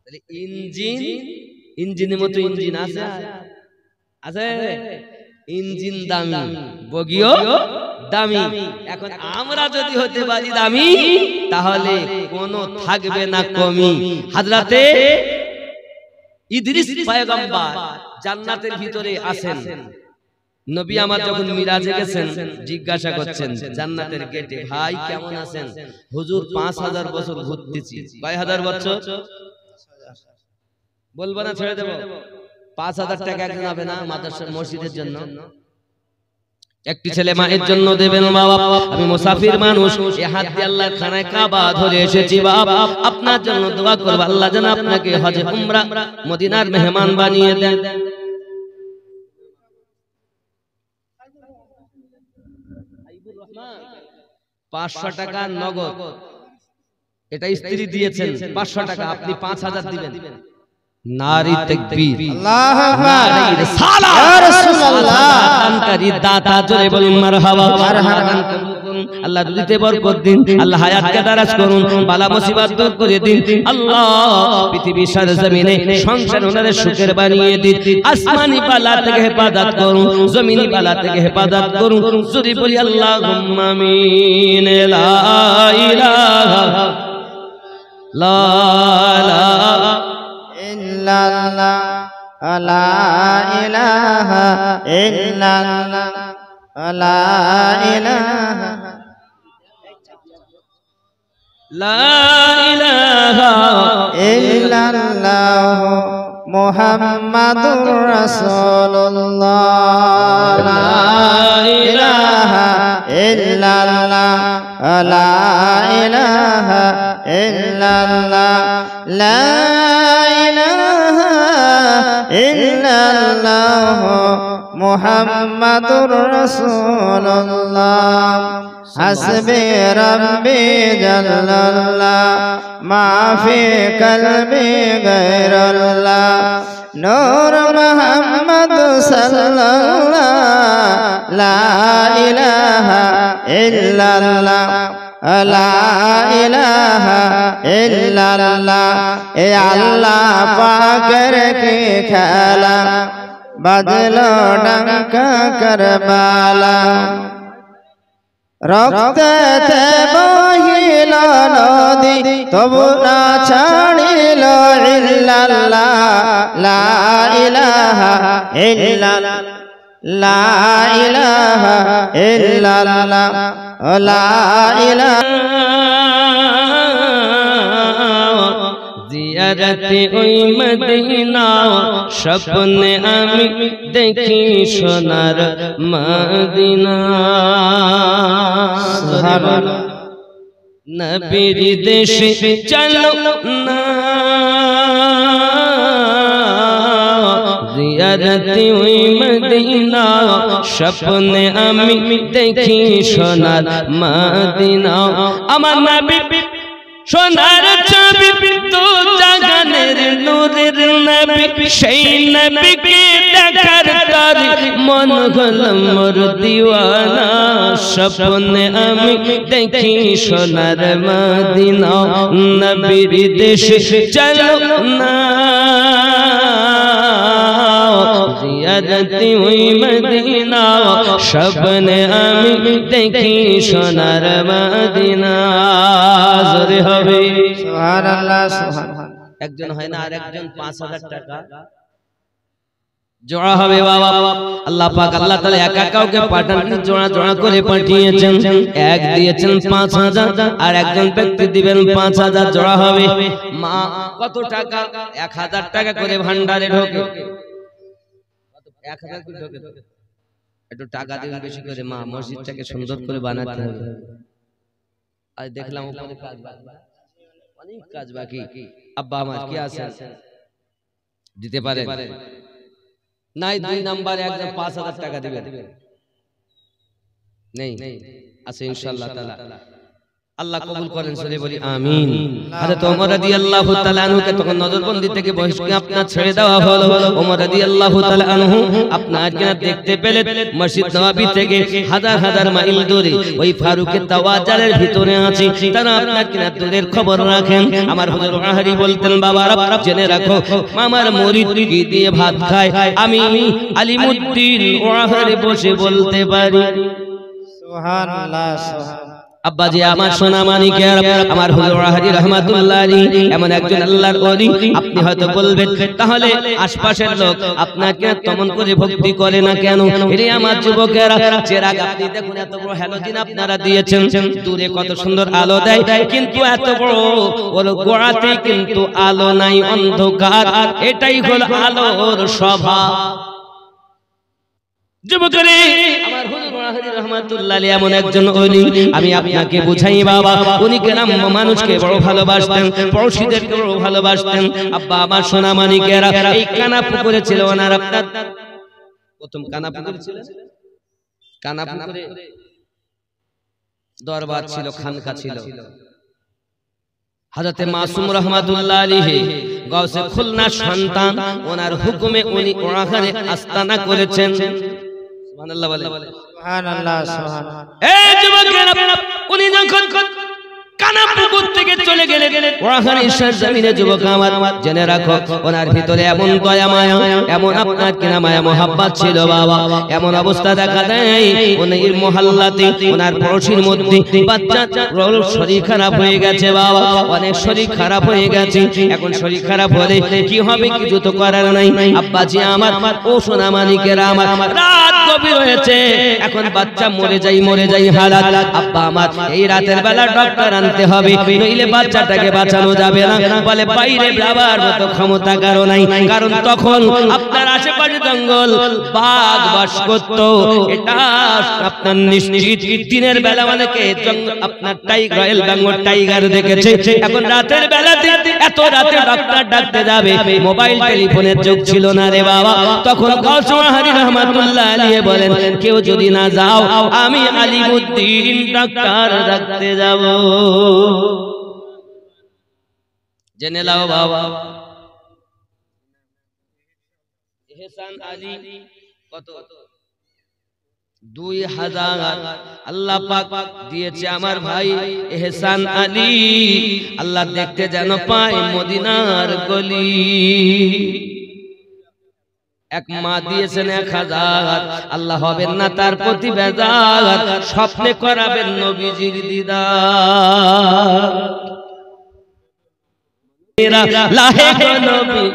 তাহলে ইঞ্জিন, ইঞ্জিনের মতো ইঞ্জিন আছে? আছে। ইঞ্জিন দামি, বগিও দামি। এখন আমরা যদি হতে পারি দামি, তাহলে কোনো থাকবে না কমি। হযরতে ইদ্রিস পয়গম্বর জান্নাতের ভিতরে আছেন। নবী আমার যখন মিরাজে গেছেন, জিজ্ঞাসা করছেন জান্নাতের গেটে, ভাই কেমন আছেন? হুজুর ৫,০০০ বছর ঘুরতেছি। কয় হাজার বছর? বলবো না, ছেড়ে দেব। ৫,০০০ টাকা একজন হবে না মাদ্রাসা মসজিদের জন্য? একটি ছেলে মায়ের জন্য দেবেন। মা বাবা আমি মুসাফির মানুষ, এই হাত দিয়ে আল্লাহর খানায় কাবা ধরে এসেছি, বাবা আপনার জন্য দোয়া করব আল্লাহ যেন আপনাকে হজ উমরা মদিনার মেহমান বানিয়ে দেন। ৫০০ টাকা নগদ, এটা স্ত্রী দিয়েছেন ৫০০ টাকা, আপনি ৫,০০০ দিবেন। নারী তাকবীর, আল্লাহু আকবার, নারী রিসালাত, ইয়া রাসূলুল্লাহ। দানকারী দাতা জোরে বলুন মারহাবা। আল্লাহ রুজিতে বরকত দিন, আল্লাহ হায়াতকে দারাজ করুন, বালা মুসিবত দূর করে দিন। আল্লাহ পৃথিবীর সরজমিনে সংসার ওনারে সুখের বানিয়ে দিন। আসমানি বালা থেকে হেফাজত করুন, জমিনি বালা থেকে হেফাজত করুন। জোরে বলি আল্লাহুম্মা আমিন। লা ইলাহা লা ইল্লাল্লাহ, লা ইলাহা ইল্লাল্লাহ, লা ইলাহা লা ইলাহা ইল্লাল্লাহ মুহাম্মাদুর রাসূলুল্লাহ। লা ইলাহা ইল্লাল্লাহ, লা ইলাহা ইল্লাল্লাহ, লা ইলাহা ইল্লাল্লাহ মুহাম্মাদুর রাসূলুল্লাহ। হাসবি রাব্বি জাল্লাল্লাহ, মা ফি কলবি গায়রুল্লাহ, নূর মুহাম্মদ সাল্লাল্লাহ। লা ইলাহা ইল্লাল্লাহ, লা ইলাহা ইল্লাল্লাহ। এ আল্লাহ পাকের কি খেলা, বাজলো ডঙ্কা কারবালা। রক্তেতে বহিল নদী তবু না ছাড়িল ইল্লাল্লাহ লা ইলাহা ইল্লাল্লাহ লা ইলাহা ইল্লাল্লাহ লা ইলাহা জিয়ারতে ওই মদিনা স্বপ্নে আমি দেখি সোনার মদিনা সুবহানাল্লাহ নবীর দেশে চলো না জিয়ারতে ওই মদিনা স্বপ্নে আমি দেখি সোনার মদিনা আমার নবী সোনার ছবি তো জাগানের নূরের নবী সেই নবীকে দেখার তারে মন হলো মোর দিওয়ানা স্বপ্নে আমি দেখি সোনার মদিনা নবীর দেশে চলো না জিয়ারতে ওই মদিনা স্বপ্নে আমি দেখি সোনার মদিনা জোরে হবে সুবহানাল্লাহ সুবহানাল্লাহ একজন হয় না আর একজন 5000 টাকা জোড়া হবে বাবা আল্লাহ পাক আল্লাহ তাআলা একা কাউকে পাঠাননি জোড়া জোড়া করে পাঠিয়েছেন এক দিয়েছেন 5000 আর একজন ব্যক্তি দিবেন 5000 জোড়া হবে মা কত টাকা 1000 টাকা করে ভান্ডারে ঢোকে 1000 করে ঢোকে একটু টাকা দিবেন বেশি করে মা মসজিদটাকে সুন্দর করে বানাতে হবে আজ দেখলাম উপরে কাজ বাকি অনেক কাজ বাকি আব্বা আমার কি আছে দিতে পারে নাই দুই নাম্বার একদম 5000 টাকা দিবেন নেই আছে ইনশাআল্লাহ তাআলা আল্লাহ কবুল করেন সরে বলি আমিন হযরত ওমর রাদিয়াল্লাহু তাআলা আনহুকে তখন নজরবন্দি থেকে বহিষ্কার আপনার ছেড়ে দেওয়া হলো ওমর রাদিয়াল্লাহু তাআলা আনহু আপনার কিনা দেখতে পেলেন মসজিদ নববী থেকে হাজার হাজার মাইল দূরে ওই ফারুকের তাওয়াজারের ভিতরে আছে তারা আপনার কিনা দূরের খবর রাখেন আমার হুজুর আহারি বলতেন বাবারা জেনে রাখো আমার murid কি দিয়ে ভাত খায় আমি আলিমউদ্দিন ওয়াহারি বসে বলতে পারি সুবহানাল্লাহ সুবহানাল্লাহ আব্বাজি আমার সোনা মানিকের আমার হুজুর আহাজি রাহমাতুল্লাহ আলাইহি এমন একজন আল্লাহর ওলি আপনি হয়তো বলবেন তাহলে আশপাশের লোক আপনাকে তেমন করে ভক্তি করে না কেন এরে আমার যুবকেরা চেরাগ আপনি দেখুন এত বড় হ্যালোজিন আপনারা দিয়েছেন দূরে কত সুন্দর আলো দেয় কিন্তু এত বড় ওর গোড়াতে কিন্তু আলো নাই অন্ধকার এটাই হলো আলোর স্বভাব যুবকরে আমার হুজুর আহাজি রাহমাতুল্লাহ আলাইহি এমন একজন ওলি আমি আপনাকে বুঝাই বাবা উনি কেরাম মানুষকে বড় ভালোবাসতেন পড়শিদেরকে বড় ভালোবাসতেন আব্বা আমার সোনা মানিকেরা এই কানাপুকুরে ছিল ওনার আপনার প্রথম কানাপুকুরে ছিল কানাপুকুরে দরবার ছিল খানকা ছিল হযরতে মাসুম রাহমাতুল্লাহ আলাইহি গাউসে খুলনা সন্তান ওনার হুকুমে উনি ওখানে আস্তানা করেছেন সুবহানাল্লাহ বলে সুবহানাল্লাহ সুবহানাল্লাহ এই যুবকেরা উনি যখন কানাপুকুর থেকে চলে গেলেন ওখানে ঈশ্বর জমিনে যুবক আমার জেনে রাখো ওনার ভিতরে এমন দয়া মায়া এমন আপনার কিনা মায়া মোহাব্বত ছিল বাবা এমন অবস্থা দেখা দেয় ওনার মহল্লাতে ওনার পড়শির মধ্যে বাচ্চা শরীর খারাপ হয়ে গেছে বাবা অনেক শরীর খারাপ হয়ে গেছে এখন শরীর খারাপ হলে কি হবে কিছু তো করার নাই আব্বাজি আমার ও সোনা মানিকেরা আমার রাত গভীর হয়েছে এখন বাচ্চা মরে যাই হালাত আব্বা আমার এই রাতের বেলা ডক্টর আনতে হবে নইলে বাচ্চাটাকে বাঁচানো যাবে না বলে বাইরে যাবার মতো ক্ষমতা কারো নাই কারণ তখন আপনার আশেপাশে জঙ্গল বাঘ বাস করত এটা আপনার নিশ্চিত দিনের বেলা অনেকে আপনার টাইগার রয়্যাল বেঙ্গল টাইগার দেখেছে এখন রাতের বেলাতে এত রাতে ডক্টর ডাকতে যাবে মোবাইল টেলিফোনের যুগ ছিল না রে বাবা তখন গাউসুল আহারি রাহমাতুল্লাহ আলাইহি বলেন কেউ যদি না যাও আমি আলিমউদ্দিন ডাক্তার ডাকতে যাব জেনে লাও বাবা ইহসান আলী কত 2000 আল্লাহ পাক দিয়েছে আমার ভাই ইহসান আলী আল্লাহ দেখতে যেন পায় মদিনার গলি এক মা দিয়েছেন 1000, আল্লাহ হবেন না তার প্রতি বেজার, স্বপ্নে করাবেন নবীজির দিদার। লাহে গো নবী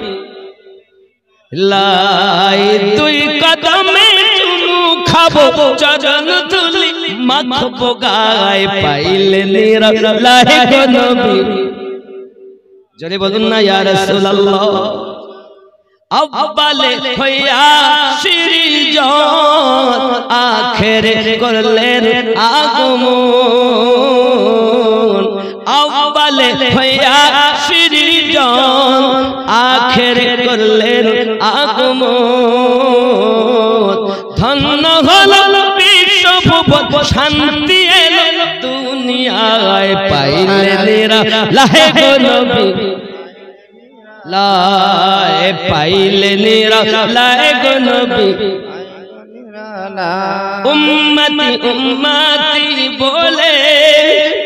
লাই তুই কদমে চুমু খাবো, চরণ তুলি মাখবো গায়ে, পাইলে নিরা লাহে গো নবী। জোরে বলুন না ইয়া রাসূলুল্লাহ। আব্বালে হইয়া সৃজন, আখেরে করলেন আগমন। আব্বালে হইয়া সৃজন, আখেরে করলেন আগমন। ধন্য হলো বিশ্বভুবন, শান্তি এলো দুনিয়ায়, পাইলে নিরা লাহে গো নবী লাই, পাইলে নিরা লাই গো নবী। উম্মতি উম্মতি বলে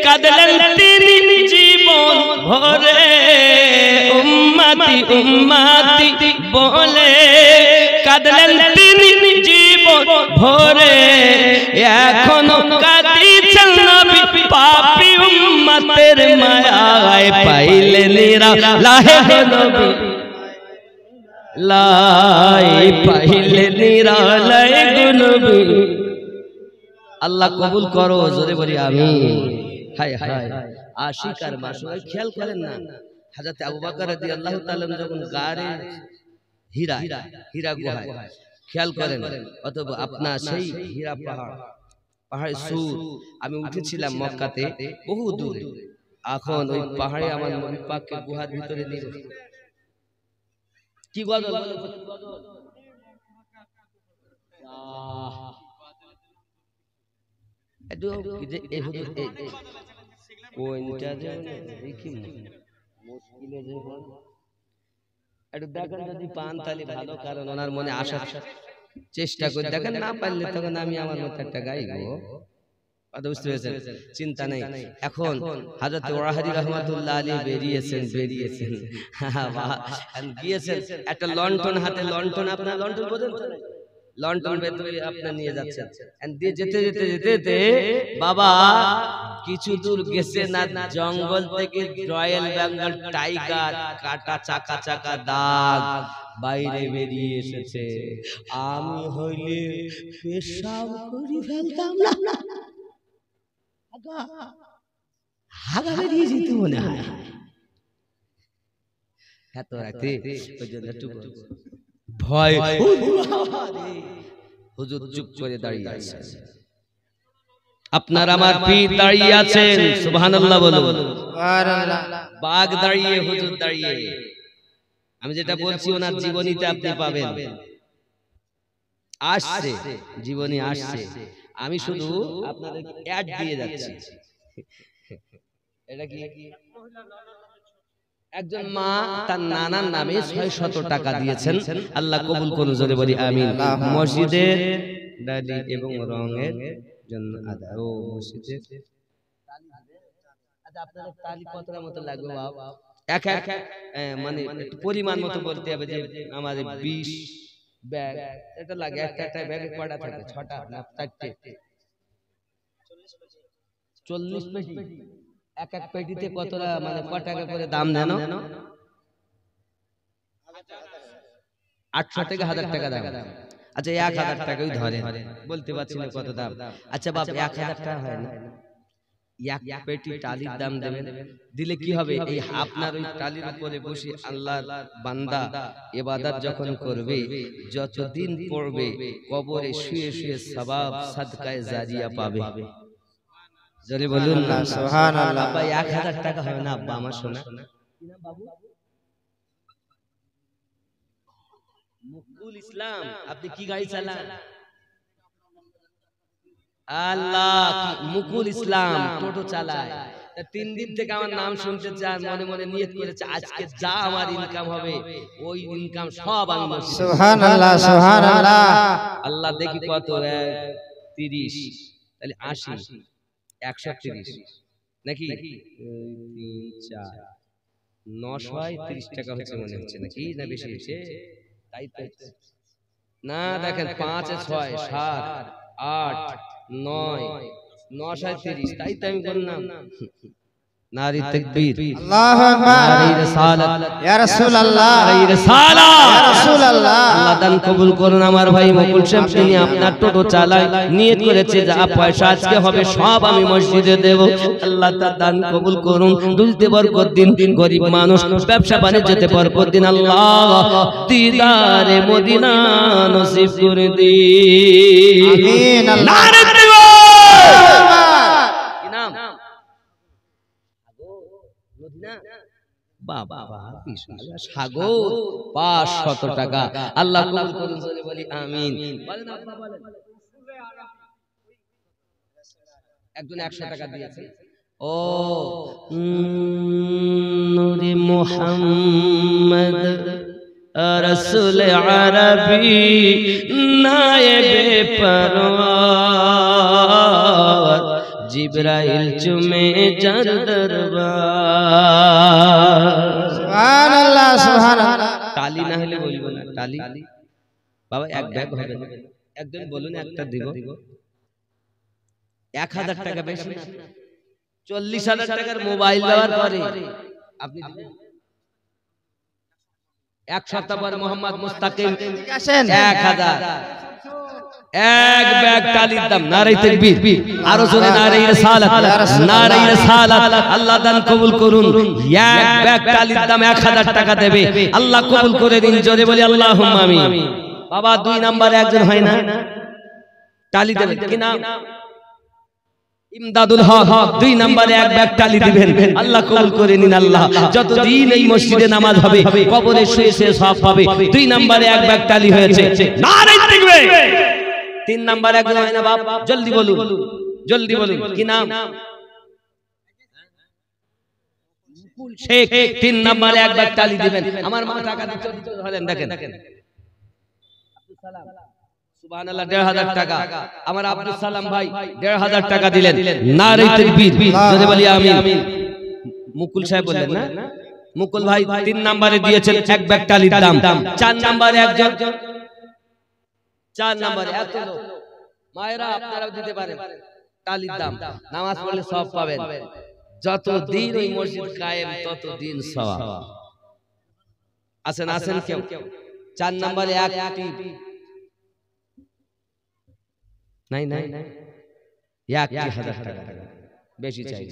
কাঁদলেন তিনি জীবন ভরে, উম্মতি উম্মতি বলে কাঁদলেন তিনি জীবন ভরে। এখনো কাঁদিছেন নবী পাপী উম্মতের মায়ায়, পাইলে নিরা লাহে গো নবী লাই, পাইলে নিরা লাই গো নবী। আল্লাহ কবুল করো, জোরে বলি আমিন। হায় হায় আশিক আর মাসুক, খেয়াল করেন না হযরত আবু বকর রাদিয়াল্লাহু তাআলা যখন গারে হীরা গুহায়, খেয়াল করেন অথবা আপনার সেই হীরা পাহাড়ে সুর, আমি উঠেছিলাম মক্কাতে বহু দূরে, এখন ওই পাহাড়ে আমার নবী পাককে গুহার ভিতরে নিয়ে কি গজল দেখেন, যদি পান তাহলে ভালো, কারণ ওনার মনে আসার চেষ্টা করে দেখেন, না পারলে তখন আমি আমার মতো একটা গাইবো। বুঝতে পেরেছেন? চিন্তা নেই। এখন হযরত ওয়াহাদি রাহমাতুল্লাহ আলাইহি বেরিয়েছেন গিয়েছেন একটা লন্ঠন হাতে, লন্ঠন আপনার লন্ঠন বোঝেন তো, লন্ঠন ভেতরে আপনি নিয়ে যাচ্ছেন, দিয়ে যেতে যেতে যেতে যেতে বাবা কিছু দূর গেছে না, জঙ্গল থেকে রয়্যাল বেঙ্গল টাইগার কাটা চাকা চাকা দাগ বাইরে বেরিয়ে এসেছে। আমি হইলে পেশাব করে ফেলতাম না, হাগা বেরিয়ে যেত মনে হয়। এত রাতে ওই জন্য একটু ভয়, হুজুর চুপ করে দাঁড়িয়ে আছেন, আপনার আমার পীর দাঁড়িয়ে আছেন, সুবহানাল্লাহ বলুন। বাঘ দাঁড়িয়ে, হুজুর দাঁড়িয়ে। আমি যেটা বলছি ওনার জীবনীতে আপনি পাবেন, আসছে জীবনী আসছে, আমি শুধু আপনাদের অ্যাড দিয়ে যাচ্ছি। এটা কি একজন মা তার নানার নামে 600 টাকা দিয়েছেন, আল্লাহ কবুল করুন, জোরে বলি আমিন। মসজিদের ডালি এবং রঙের জন্য আদা ও মসজিদের আপনাদের তালি কতটা মতো লাগবে বাবা? এক এক মানে পরিমাণ মতো বলতে হবে, যে আমাদের 20 ব্যাগ এটা লাগে, একটা ব্যাগে কয়টা থাকে? 6টা না 4টে? 40 পেটি। এক এক পেটিতে কতটা মানে কত টাকা করে দাম দেন? 800 থেকে 1000 টাকা দাম। আচ্ছা 1000 টাকাই ধরে, বলতে পারছি না কত দাম। আচ্ছা বাপ 1000 টাকা হয় না, এক পেটি টালির দাম দেবেন, দিলে কি হবে? এই আপনার ওই টালির উপরে বসে আল্লাহর বান্দা ইবাদত যখন করবে, যতদিন পড়বে, কবরে শুয়ে শুয়ে সওয়াব সাদকায়ে জারিয়া পাবে। জোরে বলুন না সুবহানাল্লাহ। আব্বা 1000 টাকা হবে না আব্বা আমার সোনা? বাবু মুকুল ইসলাম, আপনি কি গাড়ি চালান? আল্লাহ, মুকুল ইসলাম টোটো চালায়। 3 দিন থেকে আমার নাম শুনতে চান, মনে মনে নিয়ত করেছে আজকে যা আমার ইনকাম হবে ওই ইনকাম সব আমি মসজিদে। সুবহানাল্লাহ সুবহানাল্লাহ। আল্লাহ দেখি কত 30 তাহলে 80 130 নাকি 3 4 930 টাকা হচ্ছে মনে হচ্ছে, নাকি না বেশি হচ্ছে? তাই তো না দেখেন 5 6 7 8 9 9 30 তাই তো আমি বললাম নারী তাকবীর আল্লাহু আকবার নারী রিসালাত ইয়া রাসূলুল্লাহ নারী রিসালাত ইয়া রাসূলুল্লাহ আল্লাহ দান কবুল করুন আমার ভাই মুকুল সাহেব তিনি আপনার টোটো চালায় নিয়ত করেছে যা পয়সা আজকে হবে সব আমি মসজিদে দেব আল্লাহ তার দান কবুল করুন দুলতে বরকত দিন গরিব মানুষ ব্যবসা বাণিজ্যতে বরকত দিন আল্লাহ দিদারে মদিনা নসিব করে দিন আমিন নারে কি নাম বাবা সাগর 500 টাকা আল্লাহ কবুল করুন বলি আমিন বলেন আপনি বলেন একজন 100 টাকা দিয়েছে ও নূরে মুহাম্মদ রাসূল আরবি নায়েবে পরওয়ার জিবরাইল চুমে যার দরবার সুবহানাল্লাহ সুবহানাল্লাহ তালি না হলে বলবো না তালি বাবা এক ব্যাগ হবে না একজন বলুন একটা দিব 1000 টাকা বেশি 40000 টাকার মোবাইল দেওয়ার পরে আপনি এক সপ্তাহ পর মোহাম্মদ মুস্তাকিম আসেন 1000 এক ব্যাগ তালির দাম নারে তাকবীর আরো জোরে নারে রিসালাত নারে রিসালাত আল্লাহ দান কবুল করুন এক ব্যাগ তালির দাম 1000 টাকা দেবে আল্লাহ কবুল করে দিন জোরে বলি আল্লাহুম্মা আমিন বাবা 2 নম্বরে একজন হয় না তালি দেবেন কি নাম ইমদাদুল হক 2 নম্বরে এক ব্যাগ তালি দিবেন আল্লাহ কবুল করে নিন আল্লাহ যতদিন এই মসজিদে নামাজ হবে কবরে শুয়ে শুয়ে সওয়াব পাবে 2 নম্বরে এক ব্যাগ তালি হয়েছে নারে তাকবীর 3 নাম্বার একজন হয় না বাপ জলদি বলুন কি নাম মুকুল শেখ 3 নম্বরে এক ব্যাগ তালি দিবেন আমার মা টাকা দিতে ধরেন দেখেন আব্দুল সালাম সুবহানাল্লাহ 1500 টাকা আমার আব্দুল সালাম ভাই 1500 টাকা দিলেন নারে তাকবীর জোরে বলি আমিন মুকুল সাহেব বললেন না মুকুল ভাই 3 নম্বরে দিয়েছেন এক ব্যাগ তালির দাম 4 নম্বরে একজন 4 নম্বরে এত লোক মায়েরা আপনারাও দিতে পারেন তালির দাম নামাজ পড়লে সওয়াব পাবেন যতদিন ওই মসজিদ কায়েম ততদিন সওয়াব আসেন কেউ 4 নম্বরে একটি নাই 1000 টাকা বেশি চাই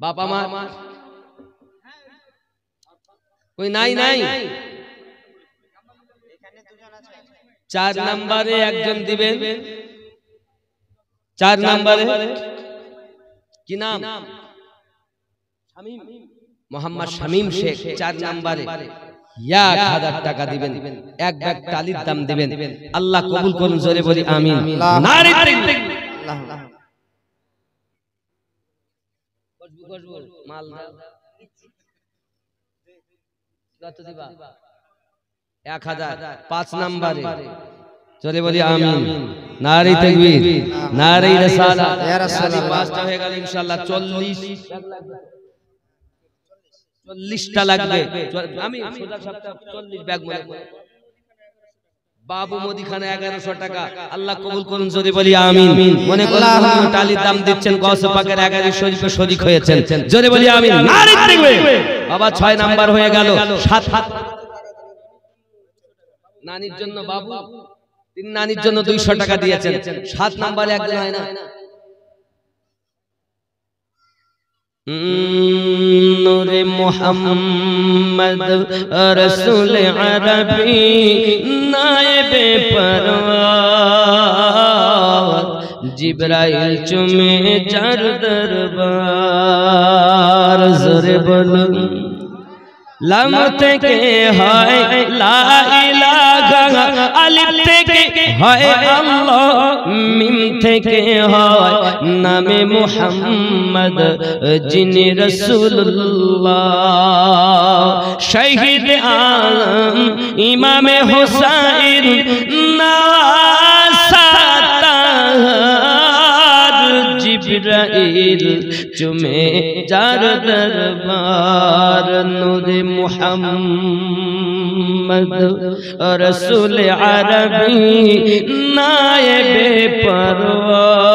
বাবা মা কই নাই 4 নম্বরে একজন দিবেন 4 নম্বরে কি নাম শামীম মোহাম্মদ শামীম শেখ 4 নম্বরে 1000 টাকা দিবেন এক ব্যাগ তালির দাম দিবেন আল্লাহ কবুল করুন জোরে বলি আমিন নারে তাকবীর আল্লাহ গজবু মাল কত দিবা 1000 5 নম্বরে চলে বলি আমিন নারে তাকবীর নারে রিসালাত ইয়া রাসূলুল্লাহ 5টা হয়ে গেল ইনশাআল্লাহ 40টা লাগবে আমি সোজা সপ্তাহ 40 ব্যাগ মনে বাবু মুদিখানা 1100 টাকা আল্লাহ কবুল করুন যদি বলি আমিন মনে করুন তালির দাম দিচ্ছেন গৌসে পাকের 11 শরীফে শরীক হয়েছেন জোরে বলি আমিন নারে তাকবীর বাবা 6 নাম্বার হয়ে গেল 7 নানির জন্য বাবু 3 নানির জন্য 200 টাকা দিয়েছেন 7 নাম্বারে একজন হয় না নূরে মুহাম্মদ রাসূল আরবি নায়েবে পরওয়ার জিবরাইল চুমে যার দরবার জোরে বলুন লাম থেকে হয় লা ইলাহা আলিফ থেকে হয় আল্লাহ মিম থেকে হয় নামে মুহাম্মদ যিনি রাসূলুল্লাহ শহীদ আলম ইমামে হুসাইন জিবরাইল চুমে যার দরবার নূরে মুহাম্মদ रसूल अरबी नायबे परवार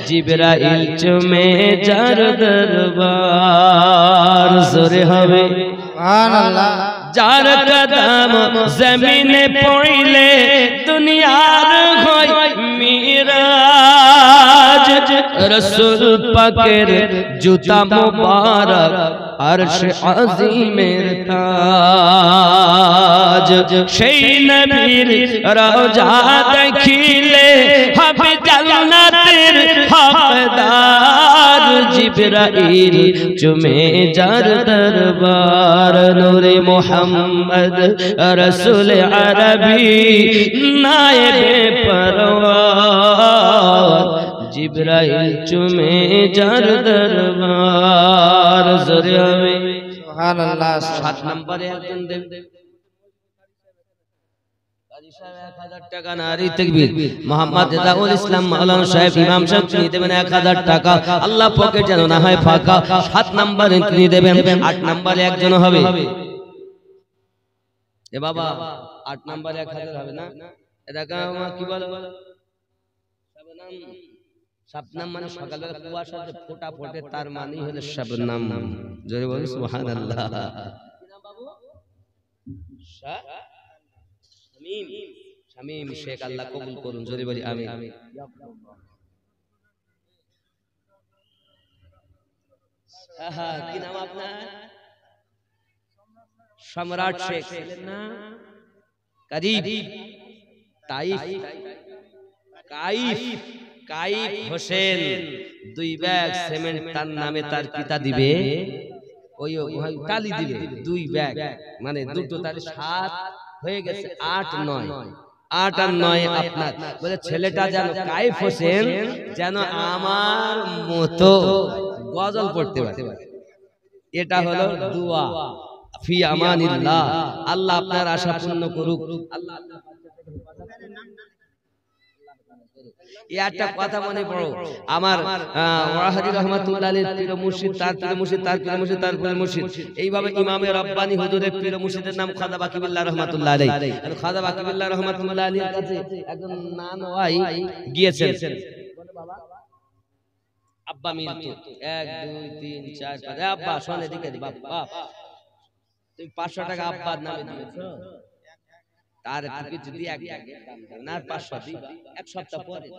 जिब्राइल चुमे जार दरबार जोरे हवे सुभान अल्लाह जार कदम जमीने पड़िले दुनियार होय मिराज रसूल पाकेर जूता मुबारक अर्श अजीमेर ताज সেই নবীর রওজা দেখিলে হবে জান্নাতের হকদার জিবরাইল চুমে যার দরবার নূরে মুহাম্মদ রসূল আরবি নায়েবে পরওয়ার জিবরাইল চুমে যার দরবার জোরে হবে সুবহানাল্লাহ 7 নম্বরে একজন দেব কাজী সাহেব 1000 টাকা নারী তাকবীর মোহাম্মদ রেজাউল ইসলাম মাওলানা সাহেব ইমাম সাহেব তিনি দেবেন 1000 টাকা আল্লাহ পকেট যেন না হয় ফাঁকা 7 নম্বরে তিনি দেবেন 8 নম্বরে একজন হবে এ বাবা 8 নম্বরে 1000 হবে না এটা কি বলে শাবনাম মানে সকালবেলা কুয়াশা যে ফোঁটা ফোটে তার মানেই হলো শাবনাম জোরে বলি সুবহানাল্লাহ কি নাম বাবু শামীম শামীম শেখ আল্লাহ কবুল করুন জোরে বলি আমিন কি নাম আপনার সম্রাট শেখ না করিব Taif Kaif Kaif Hossain 2 bag cement তার নামে তার পিতা দিবে ওই টালি দিবে 2 ব্যাগ মানে দুটো তাহলে 7 হয়ে গেছে 8 9 8 আর 9 আপনার বলে ছেলেটা যেন কাইফ হোসেন যেন আমার মতো গজল পড়তে পারে এটা হলো দোয়া ফি আমানিল্লাহ আল্লাহ আপনার আশা পূর্ণ করুক আল্লাহ একটা কথা মনে পড়ো আমার ওয়াহাদি রহমাতুল্লাহ আলাইহির পীর মুর্শিদ তার পীর মুর্শিদ তার পীর মুর্শিদ তার পীর মুর্শিদ এইভাবে ইমামে রব্বানি হুজুরের পীর মুর্শিদের নাম খাজা বাকিবিল্লাহ রহমাতুল্লাহ আলাইহি আর খাজা বাকিবিল্লাহ রহমাতুল্লাহ আলাইহির কাছে একজন নানওয়াই গিয়েছেন বলে বাবা আব্বা মৃত্যু 1 2 3 4 5 আব্বা শোন এদিকে বাবা তুমি 500 টাকা আব্বার নামে দিয়েছো তার কিছু দিয়ে না 500 দিবা এক সপ্তাহ পরে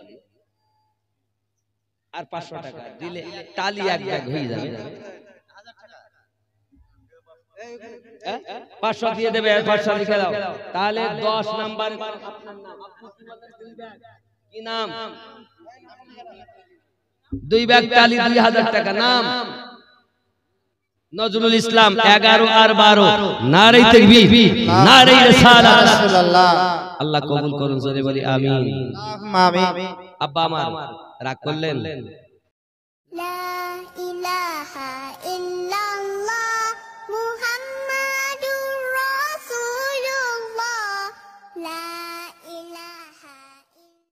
আর 500 টাকা দিলে টালি এক ব্যাগ হয়ে যাবে 500 দিয়ে দেবে 500 লিখে দাও তাহলে 10 নাম্বার আপনার নাম কি নাম 2 ব্যাগ টালি 2000 টাকা নাম নজরুল ইসলাম 11 আর 12 নারে তাকবীর নারে রিসালাত রাসূলুল্লাহ আল্লাহ কবুল করুন জোরে বলি আমিন আল্লাহুম্মা আমিন আব্বা আমার রাগ করলেন লা ইলাহা